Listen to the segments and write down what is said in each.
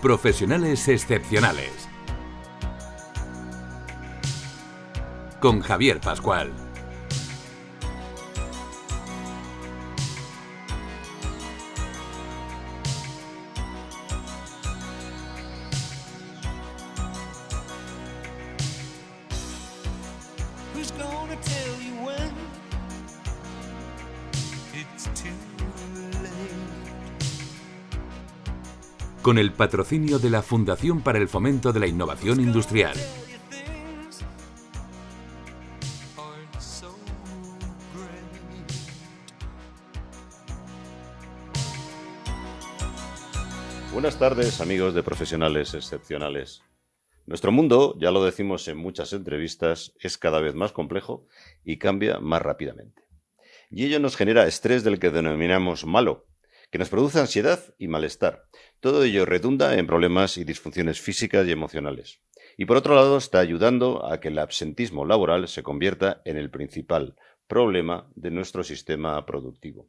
Profesionales excepcionales. Con Javier Pascual. Con el patrocinio de la Fundación para el Fomento de la Innovación Industrial. Buenas tardes, amigos de Profesionales Excepcionales. Nuestro mundo, ya lo decimos en muchas entrevistas, es cada vez más complejo y cambia más rápidamente. Y ello nos genera estrés del que denominamos malo, que nos produce ansiedad y malestar. Todo ello redunda en problemas y disfunciones físicas y emocionales. Y por otro lado, está ayudando a que el absentismo laboral se convierta en el principal problema de nuestro sistema productivo.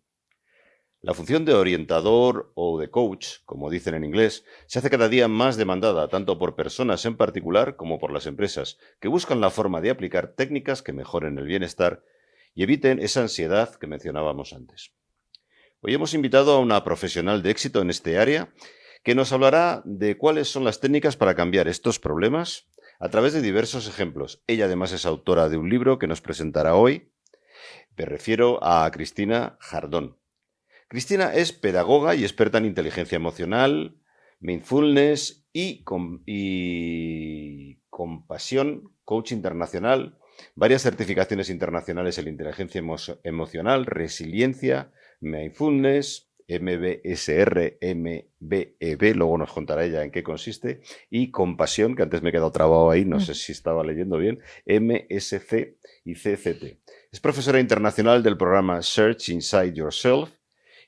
La función de orientador o de coach, como dicen en inglés, se hace cada día más demandada tanto por personas en particular como por las empresas, que buscan la forma de aplicar técnicas que mejoren el bienestar y eviten esa ansiedad que mencionábamos antes. Hoy hemos invitado a una profesional de éxito en este área que nos hablará de cuáles son las técnicas para cambiar estos problemas a través de diversos ejemplos. Ella además es autora de un libro que nos presentará hoy. Me refiero a Cristina Jardón. Cristina es pedagoga y experta en inteligencia emocional, mindfulness y compasión, coach internacional, varias certificaciones internacionales en inteligencia emocional, resiliencia, mindfulness, MBSR, MBEB, luego nos contará ella en qué consiste, y compasión, que antes me he quedado trabado ahí, no sé si estaba leyendo bien, MSC y CCT. Es profesora internacional del programa Search Inside Yourself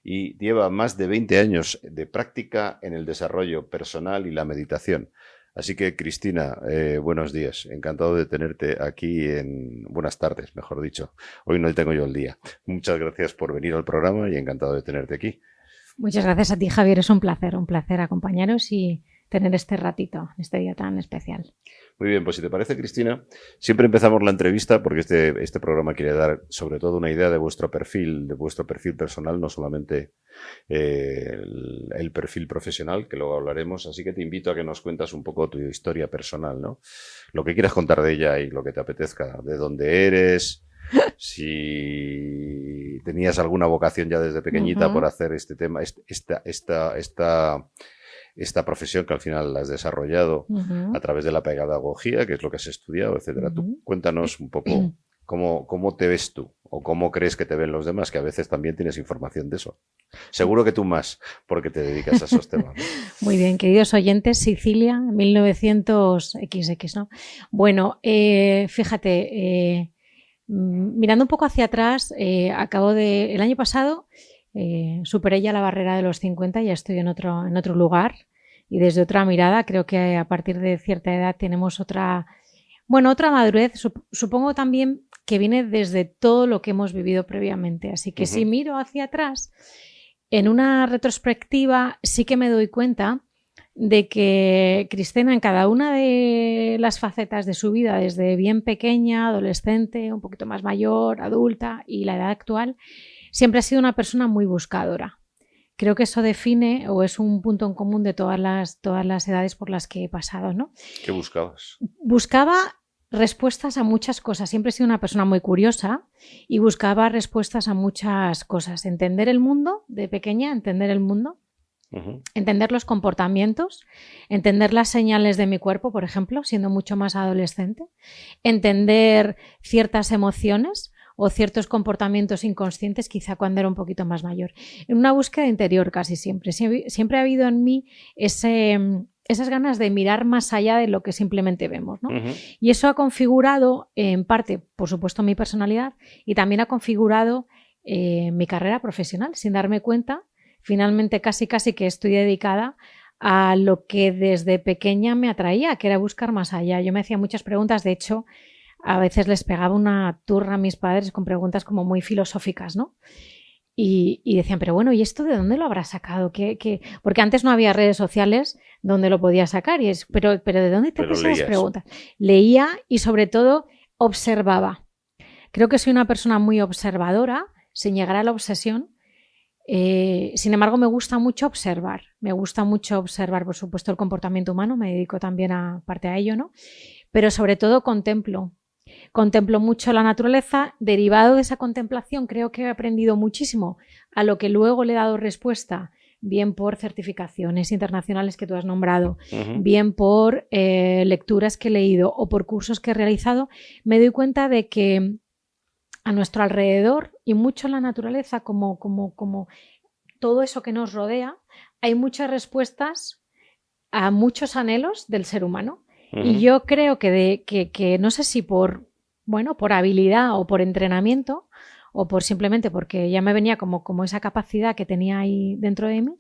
y lleva más de 20 años de práctica en el desarrollo personal y la meditación. Así que, Cristina, buenos días. Encantado de tenerte aquí buenas tardes, mejor dicho. Hoy no tengo yo el día. Muchas gracias por venir al programa y encantado de tenerte aquí. Muchas gracias a ti, Javier. Es un placer acompañaros y tener este ratito, este día tan especial. Muy bien, pues si te parece, Cristina, siempre empezamos la entrevista porque este programa quiere dar sobre todo una idea de vuestro perfil personal, no solamente el perfil profesional, que luego hablaremos. Así que te invito a que nos cuentas un poco tu historia personal, ¿no? Lo que quieras contar de ella y lo que te apetezca, de dónde eres, si tenías alguna vocación ya desde pequeñita por hacer este tema, esta profesión que al final la has desarrollado a través de la pedagogía, que es lo que has estudiado, etcétera. Tú cuéntanos un poco cómo te ves tú o cómo crees que te ven los demás, que a veces también tienes información de eso. Seguro que tú más, porque te dedicas a esos temas, ¿no? Muy bien, queridos oyentes, Sicilia, 1900XX, ¿no? Bueno, fíjate, mirando un poco hacia atrás, el año pasado superé ya la barrera de los 50, ya estoy en otro lugar y desde otra mirada. Creo que a partir de cierta edad tenemos otra madurez, supongo también que viene desde todo lo que hemos vivido previamente. Así que si miro hacia atrás, en una retrospectiva sí que me doy cuenta de que Cristina, en cada una de las facetas de su vida, desde bien pequeña, adolescente, un poquito más mayor, adulta y la edad actual, siempre ha sido una persona muy buscadora. Creo que eso define o es un punto en común de todas las edades por las que he pasado, ¿no? ¿Qué buscabas? Buscaba respuestas a muchas cosas. Siempre he sido una persona muy curiosa y buscaba respuestas a muchas cosas. Entender el mundo, de pequeña, entender el mundo. Entender los comportamientos, entender las señales de mi cuerpo, por ejemplo, siendo mucho más adolescente, entender ciertas emociones o ciertos comportamientos inconscientes, quizá cuando era un poquito más mayor. En una búsqueda interior casi siempre. Siempre ha habido en mí esas ganas de mirar más allá de lo que simplemente vemos, ¿no? Y eso ha configurado, en parte, por supuesto, mi personalidad y también ha configurado mi carrera profesional, sin darme cuenta. Finalmente, casi que estoy dedicada a lo que desde pequeña me atraía, que era buscar más allá. Yo me hacía muchas preguntas, de hecho, a veces les pegaba una turra a mis padres con preguntas como muy filosóficas, ¿no? Y decían, pero bueno, ¿y esto de dónde lo habrá sacado? Porque antes no había redes sociales donde lo podía sacar. Pero ¿de dónde te haces esas preguntas? Leía y sobre todo observaba. Creo que soy una persona muy observadora, sin llegar a la obsesión. Sin embargo, me gusta mucho observar. Me gusta mucho observar, por supuesto, el comportamiento humano. Me dedico también parte a ello, ¿no? Pero sobre todo contemplo mucho la naturaleza. Derivado de esa contemplación, creo que he aprendido muchísimo, a lo que luego le he dado respuesta, bien por certificaciones internacionales que tú has nombrado, bien por lecturas que he leído o por cursos que he realizado. Me doy cuenta de que a nuestro alrededor y mucho en la naturaleza, como todo eso que nos rodea, hay muchas respuestas a muchos anhelos del ser humano. Y yo creo que no sé si por habilidad o por entrenamiento o por simplemente porque ya me venía como esa capacidad que tenía ahí dentro de mí,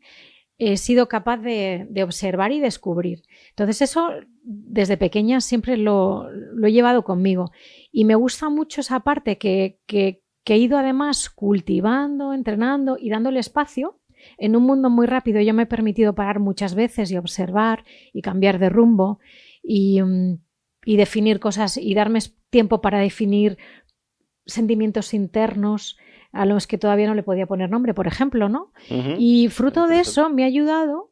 he sido capaz de observar y descubrir. Entonces eso desde pequeña siempre lo he llevado conmigo y me gusta mucho esa parte que he ido además cultivando, entrenando y dándole espacio. En un mundo muy rápido yo me he permitido parar muchas veces y observar y cambiar de rumbo y definir cosas y darme tiempo para definir sentimientos internos a los que todavía no le podía poner nombre, por ejemplo, ¿no? Y fruto de eso me ha ayudado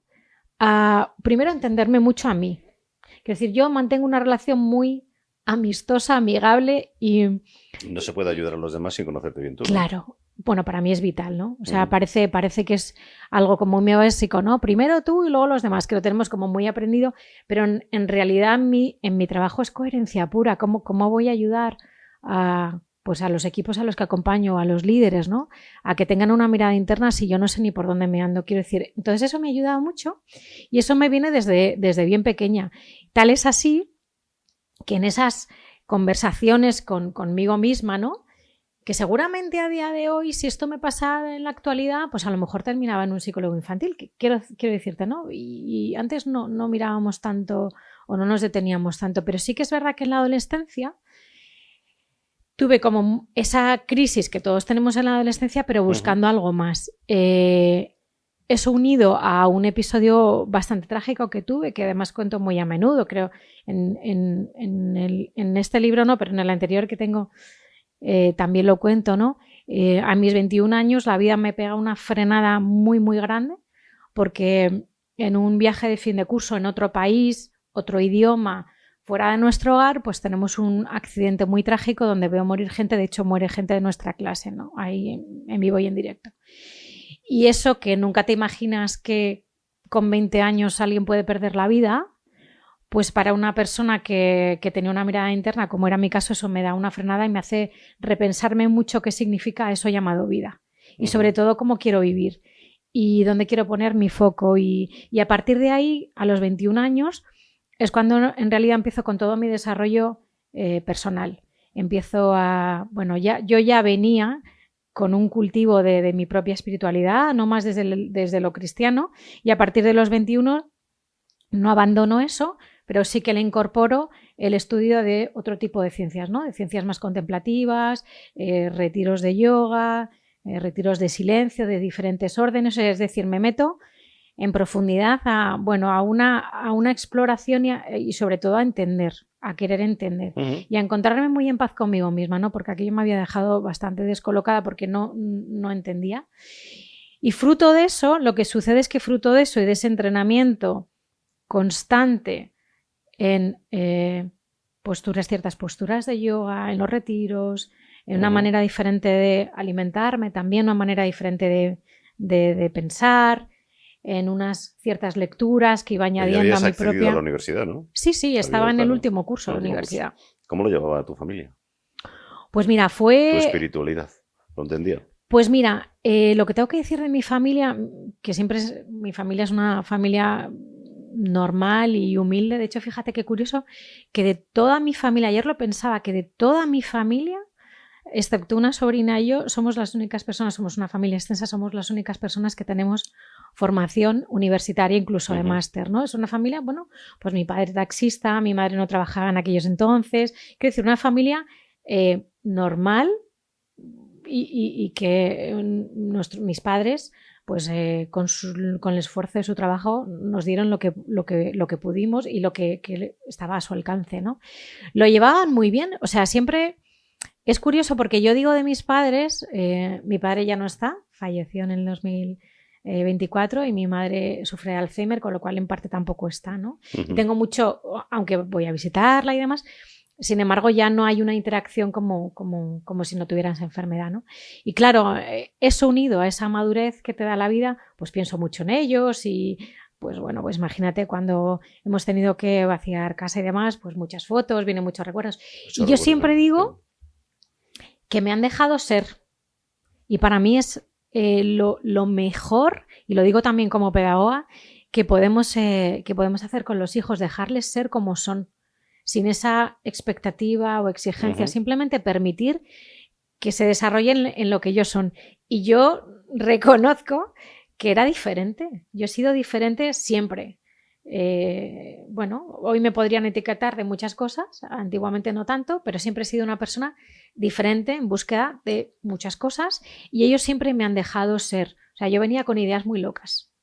a, primero, entenderme mucho a mí. Quiero decir, yo mantengo una relación muy amistosa, amigable y... No se puede ayudar a los demás sin conocerte bien tú, ¿no? Claro. Bueno, para mí es vital, ¿no? O sea, parece que es algo como muy básico, ¿no? Primero tú y luego los demás, que lo tenemos como muy aprendido, pero en realidad en mi trabajo es coherencia pura. ¿Cómo voy a ayudar a los equipos a los que acompaño, a los líderes, ¿no? A que tengan una mirada interna si yo no sé ni por dónde me ando, quiero decir. Entonces eso me ha ayudado mucho y eso me viene desde bien pequeña. Tal es así que en esas conversaciones conmigo misma, ¿no? Que seguramente a día de hoy, si esto me pasara en la actualidad, pues a lo mejor terminaba en un psicólogo infantil, quiero decirte, ¿no? Y antes no mirábamos tanto o no nos deteníamos tanto, pero sí que es verdad que en la adolescencia tuve como esa crisis que todos tenemos en la adolescencia, pero buscando algo más. Eso unido a un episodio bastante trágico que tuve, que además cuento muy a menudo, creo, en este libro no, pero en el anterior que tengo también lo cuento, ¿no? A mis 21 años la vida me pega una frenada muy, muy grande porque en un viaje de fin de curso en otro país, otro idioma, fuera de nuestro hogar, pues tenemos un accidente muy trágico donde veo morir gente, de hecho muere gente de nuestra clase, ¿no? Ahí en vivo y en directo. Y eso que nunca te imaginas que con 20 años alguien puede perder la vida, pues para una persona que tenía una mirada interna, como era mi caso, eso me da una frenada y me hace repensarme mucho qué significa eso llamado vida. Y sobre todo cómo quiero vivir y dónde quiero poner mi foco. Y a partir de ahí, a los 21 años, es cuando en realidad empiezo con todo mi desarrollo personal. Empiezo yo ya venía con un cultivo de mi propia espiritualidad, no más desde lo cristiano, y a partir de los 21 no abandono eso, pero sí que le incorporo el estudio de otro tipo de ciencias, ¿no? De ciencias más contemplativas, retiros de yoga, retiros de silencio, de diferentes órdenes, es decir, me meto en profundidad a una exploración y sobre todo a entender, a querer entender y a encontrarme muy en paz conmigo misma, ¿no? Porque aquello me había dejado bastante descolocada porque no entendía. Y fruto de eso, lo que sucede es que fruto de eso y de ese entrenamiento constante en ciertas posturas de yoga, en los retiros, en una manera diferente de alimentarme, también una manera diferente de pensar, en unas ciertas lecturas que iba añadiendo a mi propia... a la universidad, ¿no? Sí, estaba en el último curso de la universidad. ¿Cómo lo llevaba tu familia? Pues mira, fue... Tu espiritualidad, ¿lo entendía? Pues mira, lo que tengo que decir de mi familia, que mi familia es una familia normal y humilde. De hecho, fíjate qué curioso que de toda mi familia, ayer lo pensaba, que de toda mi familia, excepto una sobrina y yo, somos las únicas personas, somos una familia extensa, somos las únicas personas que tenemos formación universitaria, incluso de máster, ¿no? Es una familia, pues mi padre taxista, mi madre no trabajaba en aquellos entonces, quiero decir, una familia normal y que mis padres, pues con el esfuerzo de su trabajo nos dieron lo que pudimos y lo que estaba a su alcance, ¿no? Lo llevaban muy bien, o sea, siempre es curioso porque yo digo de mis padres, mi padre ya no está, falleció en el 2024 y mi madre sufre de Alzheimer, con lo cual en parte tampoco está, ¿no? Y tengo mucho, aunque voy a visitarla y demás, sin embargo ya no hay una interacción como si no tuvieran esa enfermedad, ¿no? Y claro, eso unido a esa madurez que te da la vida, pues pienso mucho en ellos y pues bueno, pues imagínate cuando hemos tenido que vaciar casa y demás, pues muchas fotos, vienen muchos recuerdos. Y yo siempre digo que me han dejado ser. Y para mí es lo mejor, y lo digo también como pedagoga, que podemos hacer con los hijos, dejarles ser como son, sin esa expectativa o exigencia, simplemente permitir que se desarrollen en lo que ellos son. Y yo reconozco que era diferente. Yo he sido diferente siempre. Bueno, hoy me podrían etiquetar de muchas cosas, antiguamente no tanto, pero siempre he sido una persona diferente en búsqueda de muchas cosas y ellos siempre me han dejado ser. O sea, yo venía con ideas muy locas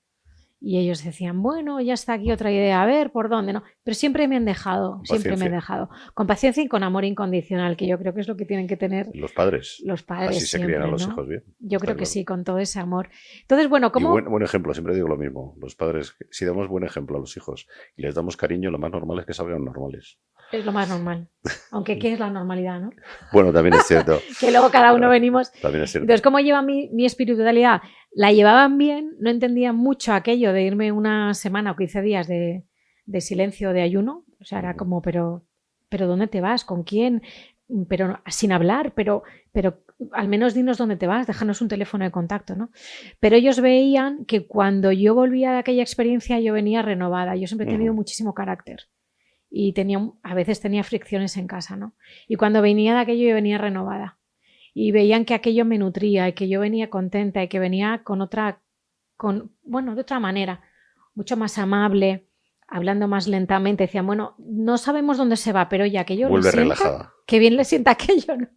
y ellos decían, bueno, ya está aquí otra idea, a ver por dónde, ¿no? Pero siempre me han dejado, con paciencia y con amor incondicional, que yo creo que es lo que tienen que tener los padres. Así se crían a los hijos bien. Yo creo que sí, con todo ese amor. Entonces, bueno, ¿cómo? Y buen ejemplo, siempre digo lo mismo. Los padres, si damos buen ejemplo a los hijos y les damos cariño, lo más normal es que salgan normales. Es lo más normal. Aunque, ¿qué es la normalidad, no? Bueno, también es cierto. Que luego cada uno venimos. También es cierto. Entonces, ¿cómo lleva mi espiritualidad? La llevaban bien, no entendían mucho aquello de irme una semana o 15 días de silencio, de ayuno. O sea, era como, pero ¿dónde te vas? ¿Con quién? Pero sin hablar, pero al menos dinos dónde te vas, déjanos un teléfono de contacto, ¿no? Pero ellos veían que cuando yo volvía de aquella experiencia yo venía renovada. Yo siempre he tenido muchísimo carácter y a veces tenía fricciones en casa, ¿no? Y cuando venía de aquello yo venía renovada y veían que aquello me nutría y que yo venía contenta y que venía de otra manera, mucho más amable, hablando más lentamente. Decían, bueno, no sabemos dónde se va, pero ya aquello vuelve relajada. Qué bien le sienta aquello, ¿no?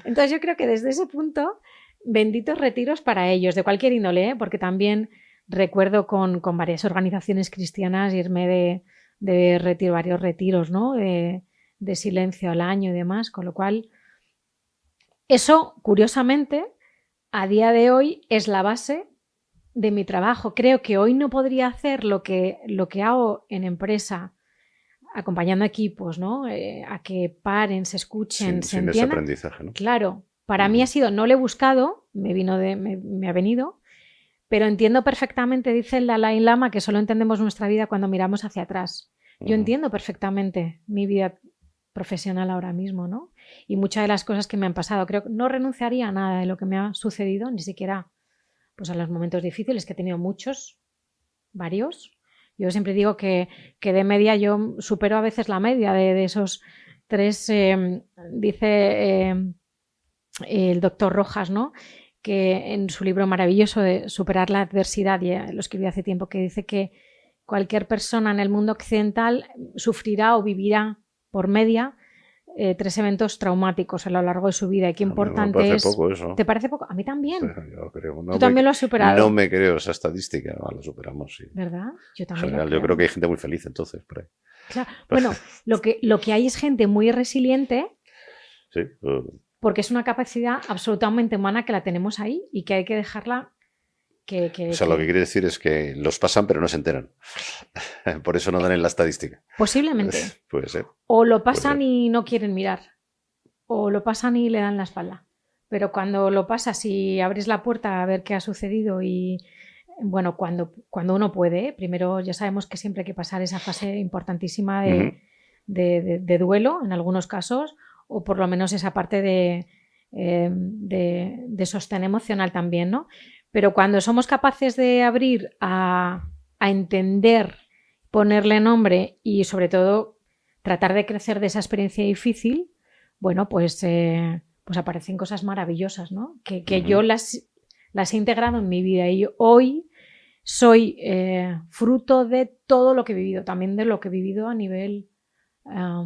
Entonces yo creo que desde ese punto, benditos retiros para ellos, de cualquier índole, ¿eh? Porque también recuerdo con varias organizaciones cristianas irme de retiro, varios retiros, ¿no? De silencio al año y demás, con lo cual eso, curiosamente, a día de hoy es la base de mi trabajo. Creo que hoy no podría hacer lo que hago en empresa, acompañando equipos, ¿no? A que paren, se escuchen, se entiendan. Sin ese aprendizaje, ¿no? Claro, para mí ha sido, no lo he buscado, me ha venido, pero entiendo perfectamente, dice el Dalai Lama, que solo entendemos nuestra vida cuando miramos hacia atrás. Yo entiendo perfectamente mi vida profesional ahora mismo, ¿no? Y muchas de las cosas que me han pasado. Creo que no renunciaría a nada de lo que me ha sucedido, ni siquiera pues a los momentos difíciles, que he tenido muchos, varios. Yo siempre digo que de media yo supero a veces la media de esos 3, dice el doctor Rojas, ¿no? Que en su libro maravilloso de Superar la adversidad, ya lo escribió hace tiempo, que dice que cualquier persona en el mundo occidental sufrirá o vivirá por media 3 eventos traumáticos a lo largo de su vida. Y qué importante me es. Poco eso. ¿Te parece poco? A mí también. Sí, yo creo. Tú también lo has superado. No me creo esa estadística. No, lo superamos, sí. ¿Verdad? Yo también. En general, yo creo que hay gente muy feliz entonces. Por ahí. Claro. Bueno, lo que hay es gente muy resiliente. Sí. Porque es una capacidad absolutamente humana que la tenemos ahí y que hay que dejarla. Lo que quiere decir es que los pasan pero no se enteran. Por eso no dan en la estadística. Posiblemente. Puede ser. O lo pasan y no quieren mirar. O lo pasan y le dan la espalda. Pero cuando lo pasas y abres la puerta a ver qué ha sucedido y, bueno, cuando uno puede, primero ya sabemos que siempre hay que pasar esa fase importantísima de duelo, en algunos casos, o por lo menos esa parte de sostén emocional también, ¿no? Pero cuando somos capaces de abrir a entender, ponerle nombre y sobre todo tratar de crecer de esa experiencia difícil, bueno, pues aparecen cosas maravillosas, ¿no? Que yo las he integrado en mi vida y hoy soy fruto de todo lo que he vivido, también de lo que he vivido a nivel, a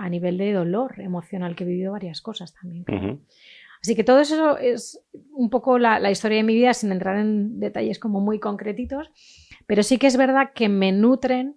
nivel de dolor emocional, que he vivido varias cosas también. Claro. Así que todo eso es un poco la historia de mi vida, sin entrar en detalles como muy concretitos, pero sí que es verdad que me nutren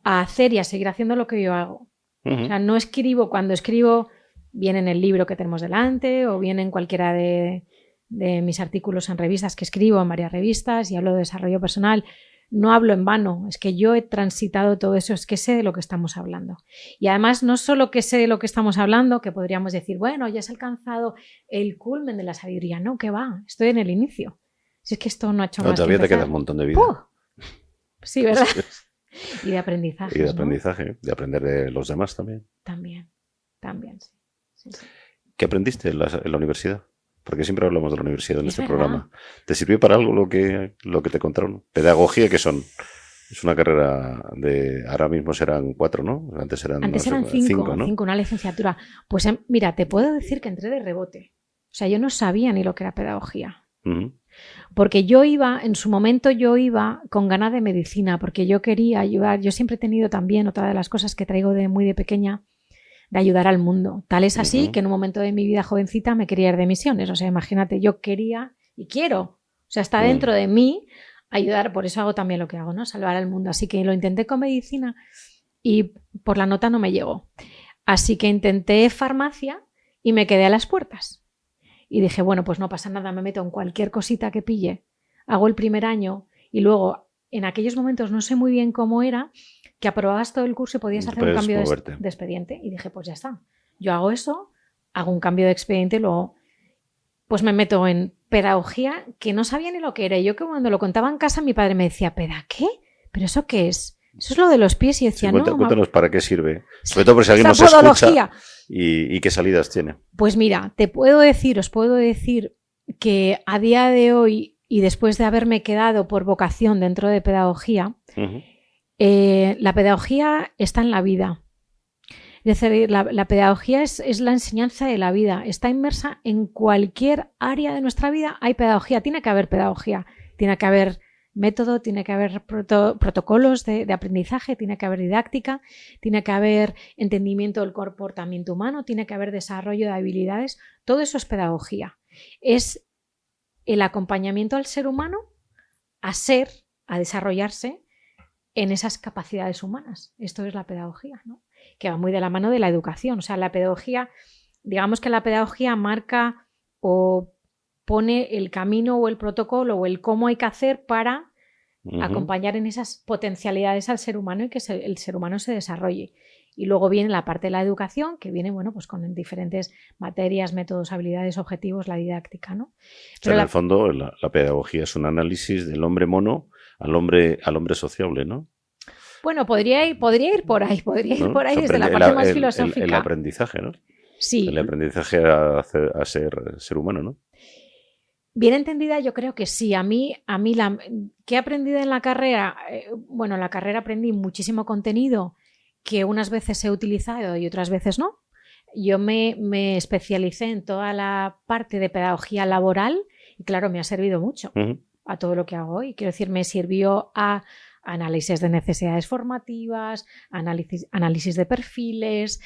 a hacer y a seguir haciendo lo que yo hago. O sea, no escribo, cuando escribo, bien en el libro que tenemos delante o bien en cualquiera de mis artículos en revistas que escribo, en varias revistas, y hablo de desarrollo personal. No hablo en vano, es que yo he transitado todo eso, es que sé de lo que estamos hablando. Y además no solo que sé de lo que estamos hablando, que podríamos decir, bueno, ya has alcanzado el culmen de la sabiduría. No, que va, estoy en el inicio. Si es que esto no ha hecho más todavía que te queda empezar. un montón de vida. Sí, ¿verdad? Y de aprendizaje. Y de aprendizaje, ¿no? De aprender de los demás también. También, sí. Sí. ¿Qué aprendiste en la universidad? Porque siempre hablamos de la universidad en Es este verdad. programa. ¿Te sirvió para algo lo que te contaron? Pedagogía, ¿qué son? Es una carrera de... Ahora mismo serán 4, ¿no? Antes eran 5, ¿no? 5, una licenciatura. Pues mira, te puedo decir que entré de rebote. O sea, yo no sabía ni lo que era pedagogía. Porque yo iba con ganas de medicina, porque yo quería ayudar. Yo siempre he tenido también, otra de las cosas que traigo de muy de pequeña, de ayudar al mundo. Tal es así que en un momento de mi vida jovencita me quería ir de misiones. O sea, imagínate, yo quería y quiero. O sea, está dentro de mí ayudar, por eso hago también lo que hago, ¿no? Salvar al mundo. Así que lo intenté con medicina y por la nota no me llegó. Así que intenté farmacia y me quedé a las puertas. Y dije, bueno, pues no pasa nada, me meto en cualquier cosita que pille, hago el primer año y luego en aquellos momentos no sé muy bien cómo era, que aprobabas todo el curso y podías hacer un cambio de expediente. Y dije, pues ya está, yo hago eso, hago un cambio de expediente y luego pues me meto en pedagogía, que no sabía ni lo que era. Y yo que cuando lo contaba en casa mi padre me decía, ¿peda qué? ¿Pero eso qué es? Eso es lo de los pies. Y decía, sí, cuéntanos para qué sirve. Sobre todo por si alguien nos escucha y qué salidas tiene. Pues mira, os puedo decir que a día de hoy y después de haberme quedado por vocación dentro de pedagogía, la pedagogía está en la vida. Es decir, la pedagogía es la enseñanza de la vida. Está inmersa en cualquier área de nuestra vida. Hay pedagogía, tiene que haber pedagogía, tiene que haber método, tiene que haber protocolos de aprendizaje, tiene que haber didáctica, tiene que haber entendimiento del comportamiento humano, tiene que haber desarrollo de habilidades. Todo eso es pedagogía. Es el acompañamiento al ser humano a desarrollarse en esas capacidades humanas. Esto es la pedagogía, ¿no? Que va muy de la mano de la educación. O sea, la pedagogía, digamos que la pedagogía marca o pone el camino o el protocolo o el cómo hay que hacer para acompañar en esas potencialidades al ser humano y que el ser humano se desarrolle. Y luego viene la parte de la educación, que viene, bueno, pues con diferentes materias, métodos, habilidades, objetivos, la didáctica, ¿no? Pero en el fondo, la pedagogía es un análisis del hombre mono al hombre sociable, ¿no? Bueno, podría ir por ahí, ir por ahí desde la parte más filosófica. El aprendizaje, ¿no? Sí. El aprendizaje a ser humano, ¿no? Bien entendida, yo creo que sí. A mí ¿qué he aprendido en la carrera? Bueno, en la carrera aprendí muchísimo contenido que unas veces he utilizado y otras veces no. Yo me especialicé en toda la parte de pedagogía laboral y claro, me ha servido mucho a todo lo que hago hoy. Quiero decir, me sirvió a análisis de necesidades formativas, análisis de perfiles,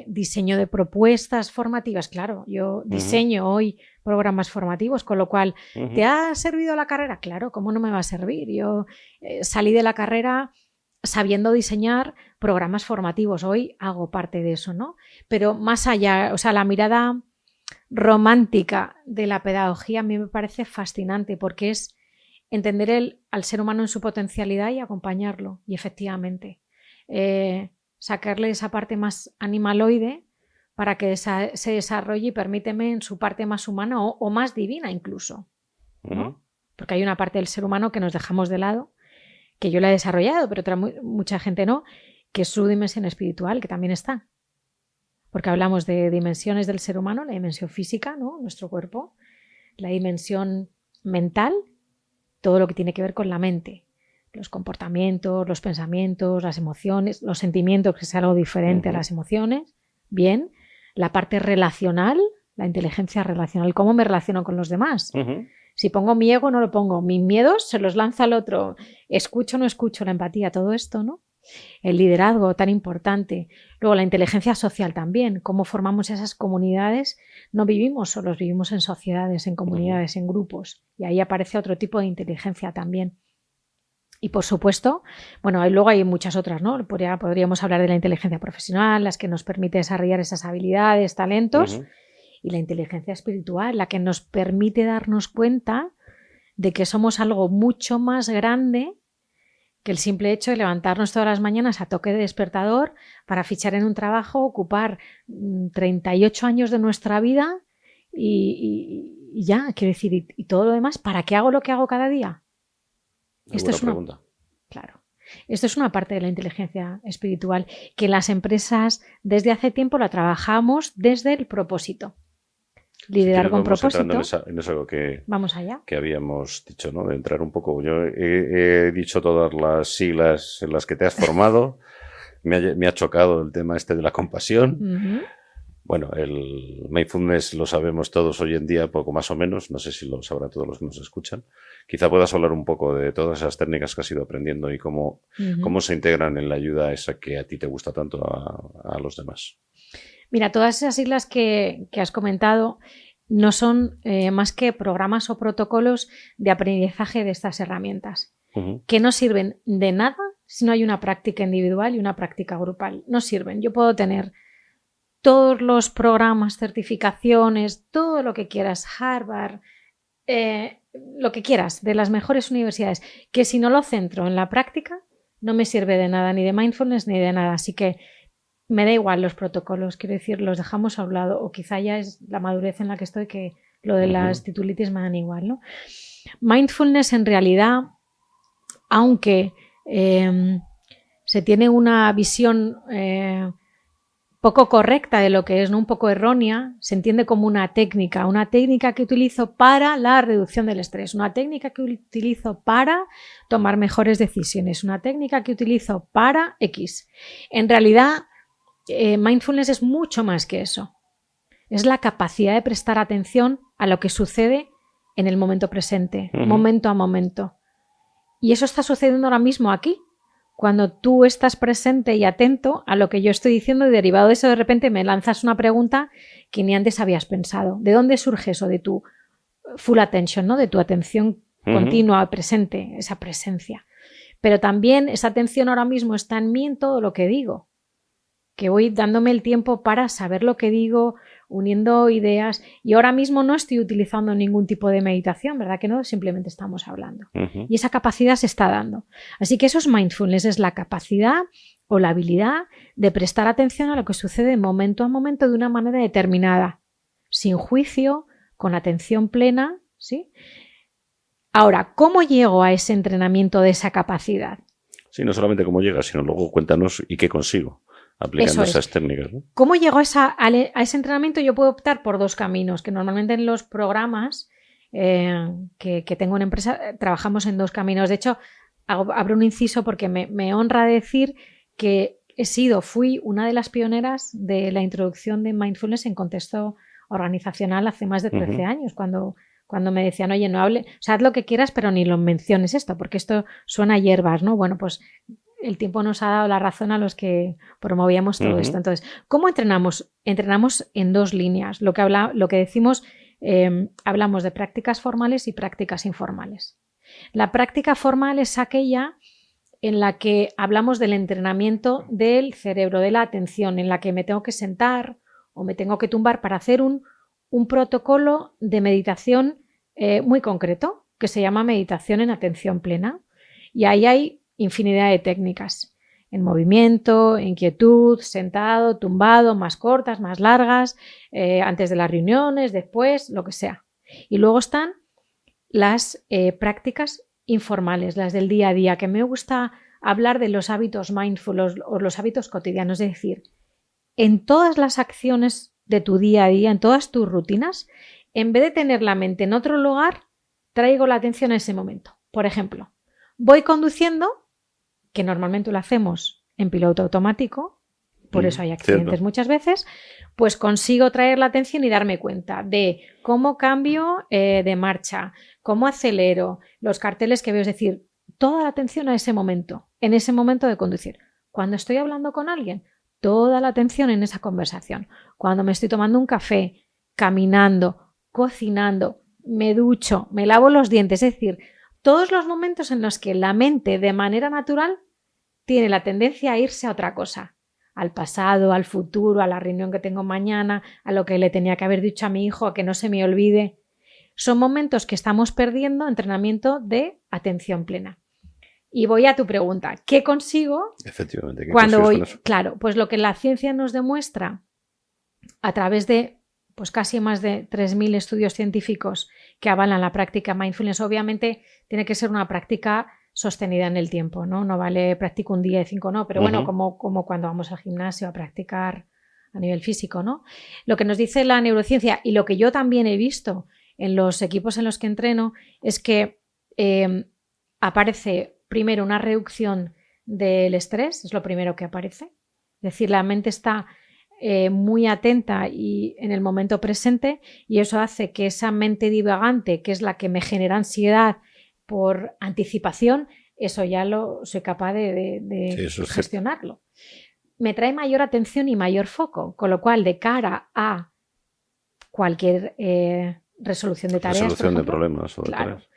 diseño de propuestas formativas. Claro, yo diseño hoy programas formativos, con lo cual, ¿te ha servido la carrera? Claro, ¿cómo no me va a servir? Yo salí de la carrera sabiendo diseñar programas formativos. Hoy hago parte de eso, ¿no? Pero más allá, o sea, la mirada romántica de la pedagogía a mí me parece fascinante porque es entender al ser humano en su potencialidad y acompañarlo. Y efectivamente, sacarle esa parte más animaloide para que se desarrolle y permíteme en su parte más humana o más divina incluso, ¿no? Porque hay una parte del ser humano que nos dejamos de lado, que yo la he desarrollado, pero mucha gente no, que es su dimensión espiritual, que también está. Porque hablamos de dimensiones del ser humano, la dimensión física, ¿no? Nuestro cuerpo, la dimensión mental, todo lo que tiene que ver con la mente, los comportamientos, los pensamientos, las emociones, los sentimientos, que es algo diferente a las emociones, bien, la parte relacional, la inteligencia relacional, cómo me relaciono con los demás. Si pongo mi ego, no lo pongo, mis miedos se los lanza al otro, escucho, no escucho, la empatía, todo esto, ¿no? El liderazgo tan importante. Luego la inteligencia social también, cómo formamos esas comunidades. No vivimos solos, vivimos en sociedades, en comunidades, en grupos. Y ahí aparece otro tipo de inteligencia también. Y por supuesto, bueno, luego hay muchas otras, ¿no? Podríamos hablar de la inteligencia profesional, las que nos permite desarrollar esas habilidades, talentos, y la inteligencia espiritual, la que nos permite darnos cuenta de que somos algo mucho más grande que el simple hecho de levantarnos todas las mañanas a toque de despertador para fichar en un trabajo, ocupar 38 años de nuestra vida y ya, quiero decir, y todo lo demás, ¿para qué hago lo que hago cada día? Esto es una pregunta. Claro. Esto es una parte de la inteligencia espiritual que las empresas desde hace tiempo la trabajamos desde el propósito. Liderar con propósito. En eso que, vamos allá. Que habíamos dicho, ¿no? De entrar un poco. Yo he dicho todas las siglas en las que te has formado. me ha chocado el tema este de la compasión. Bueno, el mindfulness lo sabemos todos hoy en día, poco más o menos. No sé si lo sabrán todos los que nos escuchan. Quizá puedas hablar un poco de todas esas técnicas que has ido aprendiendo y cómo se integran en la ayuda esa que a ti te gusta tanto a los demás. Mira, todas esas siglas que has comentado no son más que programas o protocolos de aprendizaje de estas herramientas, que no sirven de nada si no hay una práctica individual y una práctica grupal. No sirven. Yo puedo tener todos los programas, certificaciones, todo lo que quieras, Harvard, lo que quieras, de las mejores universidades, que si no lo centro en la práctica, no me sirve de nada, ni de mindfulness ni de nada. Así que me da igual los protocolos, quiero decir, los dejamos a un lado, o quizá ya es la madurez en la que estoy que lo de las titulitis me dan igual, ¿no? Mindfulness en realidad, aunque se tiene una visión poco correcta de lo que es, ¿no? Un poco errónea, se entiende como una técnica que utilizo para la reducción del estrés, una técnica que utilizo para tomar mejores decisiones, una técnica que utilizo para X. En realidad, mindfulness es mucho más que eso. Es la capacidad de prestar atención a lo que sucede en el momento presente, momento a momento. Y eso está sucediendo ahora mismo aquí. Cuando tú estás presente y atento a lo que yo estoy diciendo y derivado de eso de repente me lanzas una pregunta que ni antes habías pensado. ¿De dónde surge eso de tu full attention, ¿no? De tu atención continua, presente, esa presencia? Pero también esa atención ahora mismo está en mí en todo lo que digo. Que voy dándome el tiempo para saber lo que digo, uniendo ideas, y ahora mismo no estoy utilizando ningún tipo de meditación, ¿verdad que no? Simplemente estamos hablando. Y esa capacidad se está dando. Así que eso es mindfulness, es la capacidad o la habilidad de prestar atención a lo que sucede momento a momento de una manera determinada, sin juicio, con atención plena, ¿sí? Ahora, ¿cómo llego a ese entrenamiento de esa capacidad? Sí, no solamente cómo llegas, sino luego cuéntanos y qué consigo aplicando esas técnicas, ¿no? ¿Cómo llego a ese entrenamiento? Yo puedo optar por dos caminos, que normalmente en los programas que tengo en empresa trabajamos en dos caminos. De hecho, abro un inciso porque me honra decir que fui una de las pioneras de la introducción de mindfulness en contexto organizacional hace más de 13 años, cuando me decían, oye, no hable, o sea, haz lo que quieras, pero ni lo menciones esto, porque esto suena a hierbas, ¿no? Bueno, pues el tiempo nos ha dado la razón a los que promovíamos todo esto. Entonces, ¿cómo entrenamos? Entrenamos en dos líneas. Lo que decimos, hablamos de prácticas formales y prácticas informales. La práctica formal es aquella en la que hablamos del entrenamiento del cerebro, de la atención, en la que me tengo que sentar o me tengo que tumbar para hacer un protocolo de meditación muy concreto, que se llama meditación en atención plena. Y ahí hay infinidad de técnicas, en movimiento, en quietud, sentado, tumbado, más cortas, más largas, antes de las reuniones, después, lo que sea. Y luego están las prácticas informales, las del día a día, que me gusta hablar de los hábitos mindful o los hábitos cotidianos, es decir, en todas las acciones de tu día a día, en todas tus rutinas, en vez de tener la mente en otro lugar, traigo la atención a ese momento. Por ejemplo, voy conduciendo, que normalmente lo hacemos en piloto automático, por eso hay accidentes muchas veces, pues consigo traer la atención y darme cuenta de cómo cambio de marcha, cómo acelero, los carteles que veo, es decir, toda la atención a ese momento, en ese momento de conducir. Cuando estoy hablando con alguien, toda la atención en esa conversación. Cuando me estoy tomando un café, caminando, cocinando, me ducho, me lavo los dientes, es decir, todos los momentos en los que la mente de manera natural tiene la tendencia a irse a otra cosa, al pasado, al futuro, a la reunión que tengo mañana, a lo que le tenía que haber dicho a mi hijo, a que no se me olvide. Son momentos que estamos perdiendo entrenamiento de atención plena. Y voy a tu pregunta, ¿qué consigo? Efectivamente, ¿qué cuando consigues voy? con eso? Claro, pues lo que la ciencia nos demuestra a través de pues casi más de 3.000 estudios científicos que avalan la práctica mindfulness. Obviamente tiene que ser una práctica sostenida en el tiempo, ¿no? No vale practico un día y 5 no, pero bueno, como cuando vamos al gimnasio a practicar a nivel físico, ¿no? Lo que nos dice la neurociencia y lo que yo también he visto en los equipos en los que entreno es que aparece primero una reducción del estrés, es lo primero que aparece. Es decir, la mente está muy atenta y en el momento presente, y eso hace que esa mente divagante, que es la que me genera ansiedad por anticipación, eso ya soy capaz de gestionarlo. Me trae mayor atención y mayor foco, con lo cual de cara a cualquier resolución de tareas, Resolución de problemas o de claro, tareas.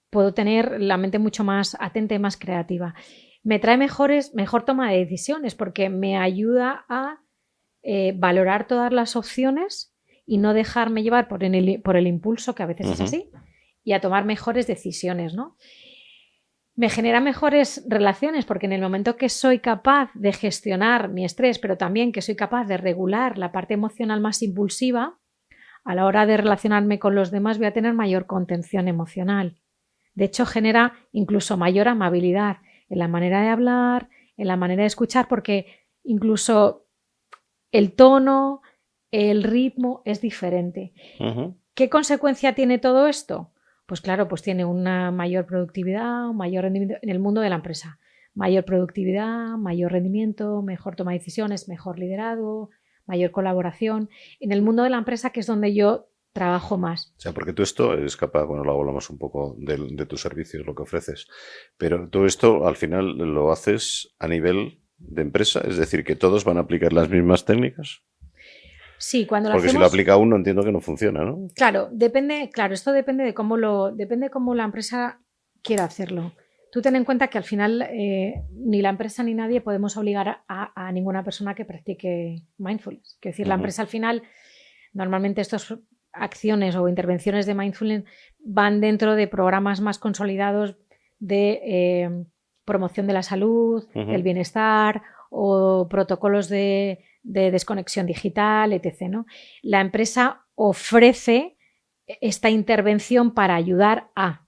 Puedo tener la mente mucho más atenta y más creativa. Me trae mejor toma de decisiones porque me ayuda a valorar todas las opciones y no dejarme llevar por el impulso, que a veces es así, y a tomar mejores decisiones, ¿no? Me genera mejores relaciones porque en el momento que soy capaz de gestionar mi estrés, pero también que soy capaz de regular la parte emocional más impulsiva, a la hora de relacionarme con los demás voy a tener mayor contención emocional. De hecho, genera incluso mayor amabilidad en la manera de hablar, en la manera de escuchar, porque incluso el tono, el ritmo es diferente. ¿Qué consecuencia tiene todo esto? Pues claro, pues tiene una mayor productividad, un mayor rendimiento en el mundo de la empresa. Mayor productividad, mayor rendimiento, mejor toma de decisiones, mejor liderazgo, mayor colaboración. En el mundo de la empresa, que es donde yo trabajo más. O sea, porque tú esto eres capaz, bueno, luego hablamos un poco de tus servicios, lo que ofreces, pero todo esto al final lo haces a nivel de empresa, es decir, que todos van a aplicar las mismas técnicas. Sí, cuando lo porque hacemos, si lo aplica uno entiendo que no funciona, ¿no? Claro, esto depende de cómo la empresa quiera hacerlo. Tú ten en cuenta que al final ni la empresa ni nadie podemos obligar a ninguna persona que practique mindfulness. Quiero decir, la empresa al final, normalmente estas acciones o intervenciones de mindfulness van dentro de programas más consolidados de promoción de la salud, del bienestar o protocolos de desconexión digital, etc., ¿no? La empresa ofrece esta intervención para ayudar a.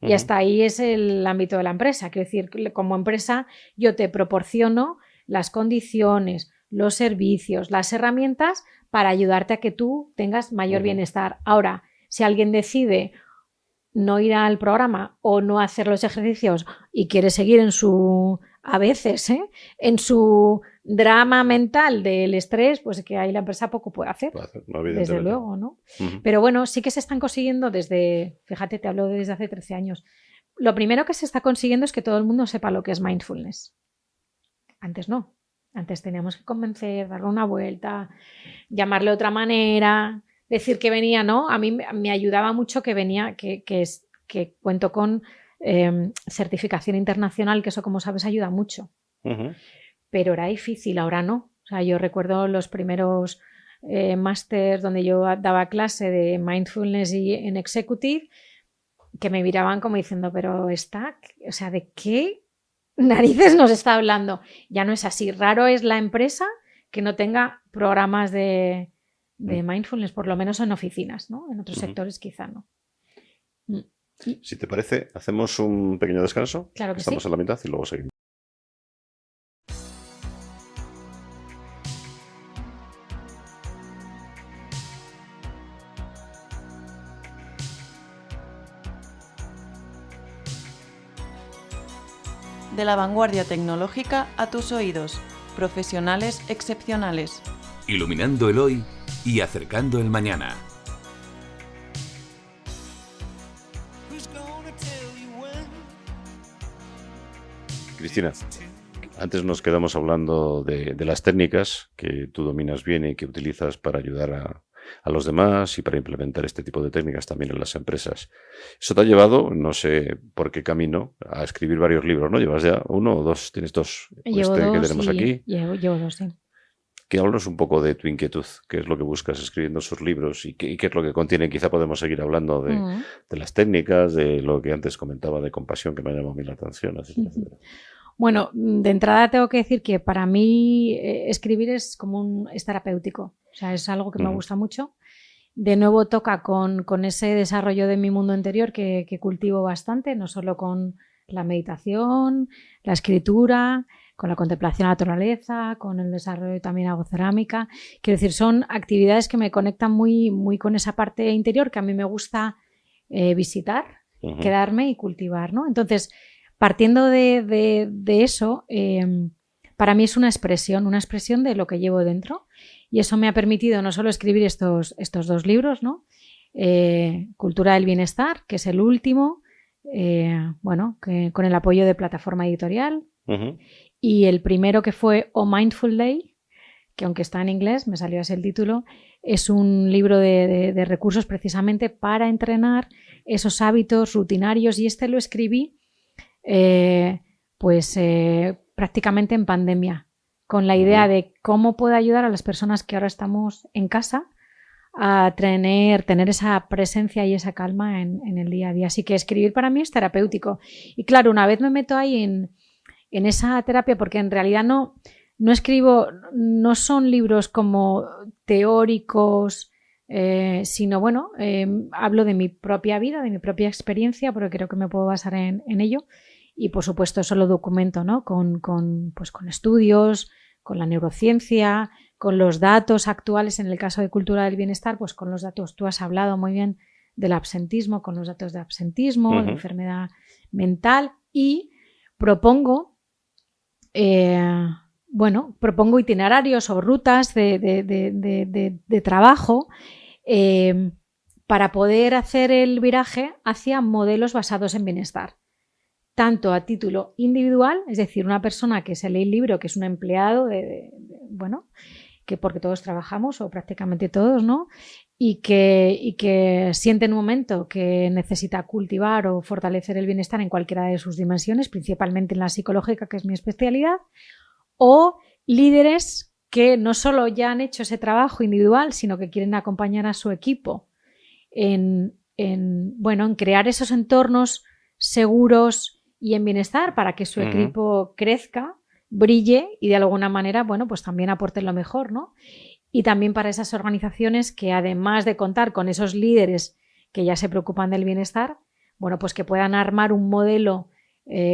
Y hasta ahí es el ámbito de la empresa. Quiero decir, como empresa yo te proporciono las condiciones, los servicios, las herramientas para ayudarte a que tú tengas mayor bienestar. Ahora, si alguien decide no ir al programa o no hacer los ejercicios y quiere seguir en su, a veces, en su drama mental del estrés, pues que ahí la empresa poco puede hacer. No, desde luego, ¿no? Pero bueno, sí que se están consiguiendo fíjate, te hablo desde hace 13 años. Lo primero que se está consiguiendo es que todo el mundo sepa lo que es mindfulness. Antes no. Antes teníamos que convencer, darle una vuelta, llamarle de otra manera, decir que venía, ¿no? A mí me ayudaba mucho que venía, que cuento con certificación internacional, que eso, como sabes, ayuda mucho. Pero era difícil, ahora no. O sea, yo recuerdo los primeros másters donde yo daba clase de mindfulness y en executive, que me miraban como diciendo, pero o sea, ¿de qué narices nos está hablando? Ya no es así. Raro es la empresa que no tenga programas de mindfulness, por lo menos en oficinas, ¿no? En otros sectores quizá no. Si te parece, hacemos un pequeño descanso. Claro que Estamos sí. a la mitad y luego seguimos. De la vanguardia tecnológica a tus oídos. Profesionales excepcionales. Iluminando el hoy y acercando el mañana. Cristina, Antes nos quedamos hablando de las técnicas que tú dominas bien y que utilizas para ayudar a los demás y para implementar este tipo de técnicas también en las empresas. Eso te ha llevado, no sé por qué camino, a escribir varios libros, ¿no? ¿Llevas ya uno o dos? ¿Tienes dos? Llevo Que dos tenemos aquí. llevo dos, sí. Que háblanos un poco de tu inquietud, qué es lo que buscas escribiendo esos libros y qué es lo que contienen. Quizá podemos seguir hablando de las técnicas, de lo que antes comentaba de compasión, que me ha llamado a mí la atención. Bueno, de entrada tengo que decir que para mí escribir es es terapéutico. O sea, es algo que me gusta mucho. De nuevo toca con ese desarrollo de mi mundo interior que cultivo bastante, no solo con la meditación, la escritura, con la contemplación de la naturaleza, con el desarrollo también hago cerámica. Quiero decir, son actividades que me conectan muy, muy con esa parte interior que a mí me gusta visitar, quedarme y cultivar, ¿no? Entonces, partiendo de eso, para mí es una expresión de lo que llevo dentro. Y eso me ha permitido no solo escribir estos dos libros, ¿no? Cultura del bienestar, que es el último, con el apoyo de Plataforma Editorial. Y el primero, que fue O Mindful Day, que aunque está en inglés, me salió así el título, es un libro de recursos precisamente para entrenar esos hábitos rutinarios, y lo escribí prácticamente en pandemia, con la idea de cómo puedo ayudar a las personas que ahora estamos en casa a tener esa presencia y esa calma en el día a día. Así que escribir para mí es terapéutico. Y claro, una vez me meto ahí en esa terapia, porque en realidad no escribo, no son libros como teóricos, sino hablo de mi propia vida, de mi propia experiencia, porque creo que me puedo basar en ello. Y por supuesto eso lo documento, ¿no? con estudios, con la neurociencia, con los datos actuales. En el caso de Cultura del Bienestar, pues con los datos, tú has hablado muy bien del absentismo, con los datos de absentismo, de enfermedad mental, y propongo itinerarios o rutas de trabajo para poder hacer el viraje hacia modelos basados en bienestar. Tanto a título individual, es decir, una persona que se lee el libro, que es un empleado que porque todos trabajamos, o prácticamente todos, ¿no? Y que siente en un momento que necesita cultivar o fortalecer el bienestar en cualquiera de sus dimensiones, principalmente en la psicológica, que es mi especialidad, o líderes que no solo ya han hecho ese trabajo individual, sino que quieren acompañar a su equipo en crear esos entornos seguros y en bienestar para que su equipo crezca, brille y de alguna manera, pues también aporten lo mejor, ¿no? Y también para esas organizaciones que, además de contar con esos líderes que ya se preocupan del bienestar, pues que puedan armar un modelo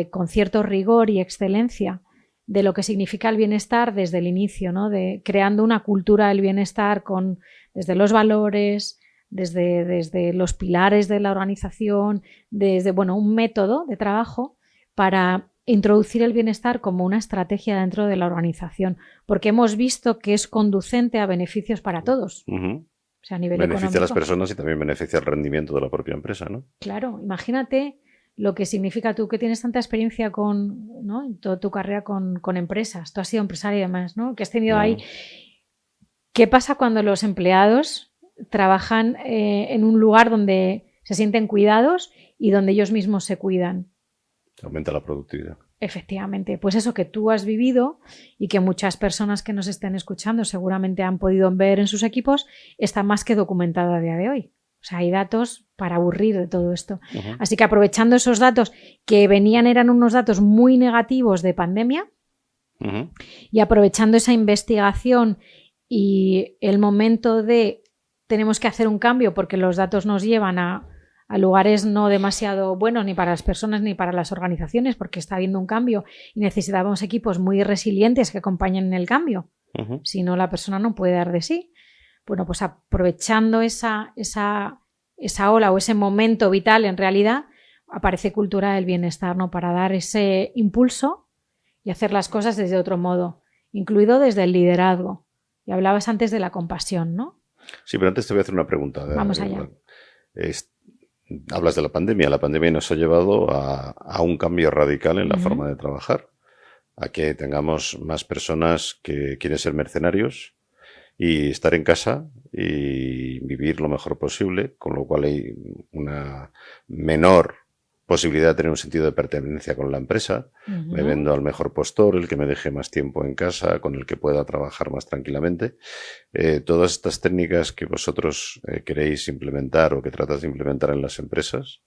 con cierto rigor y excelencia de lo que significa el bienestar desde el inicio, ¿no? Creando una cultura del bienestar desde los valores, desde los pilares de la organización, desde un método de trabajo para introducir el bienestar como una estrategia dentro de la organización, porque hemos visto que es conducente a beneficios para todos. O sea, a nivel beneficia económico. A las personas y también beneficia el rendimiento de la propia empresa, ¿no? Claro, imagínate lo que significa, tú que tienes tanta experiencia en toda tu carrera con empresas, tú has sido empresaria y demás, ¿no? Que has tenido ahí. ¿Qué pasa cuando los empleados trabajan en un lugar donde se sienten cuidados y donde ellos mismos se cuidan? Aumenta la productividad. Efectivamente, pues eso que tú has vivido y que muchas personas que nos estén escuchando seguramente han podido ver en sus equipos, está más que documentado a día de hoy. O sea, hay datos para aburrir de todo esto. Así que aprovechando esos datos que eran unos datos muy negativos de pandemia, y aprovechando esa investigación y el momento de tenemos que hacer un cambio porque los datos nos llevan a lugares no demasiado buenos ni para las personas ni para las organizaciones, porque está habiendo un cambio y necesitamos equipos muy resilientes que acompañen en el cambio. Si no, la persona no puede dar de sí. Bueno, pues aprovechando esa ola o ese momento vital, en realidad aparece Cultura del Bienestar, ¿no? Para dar ese impulso y hacer las cosas desde otro modo, incluido desde el liderazgo. Y hablabas antes de la compasión, ¿no? Sí, pero antes te voy a hacer una pregunta. Vamos allá. Hablas de la pandemia. La pandemia nos ha llevado a un cambio radical en la forma de trabajar. a que tengamos más personas que quieren ser mercenarios y estar en casa y vivir lo mejor posible, con lo cual hay una menor posibilidad de tener un sentido de pertenencia con la empresa. Me vendo al mejor postor, el que me deje más tiempo en casa, con el que pueda trabajar más tranquilamente. Todas estas técnicas que vosotros queréis implementar o que tratas de implementar en las empresas,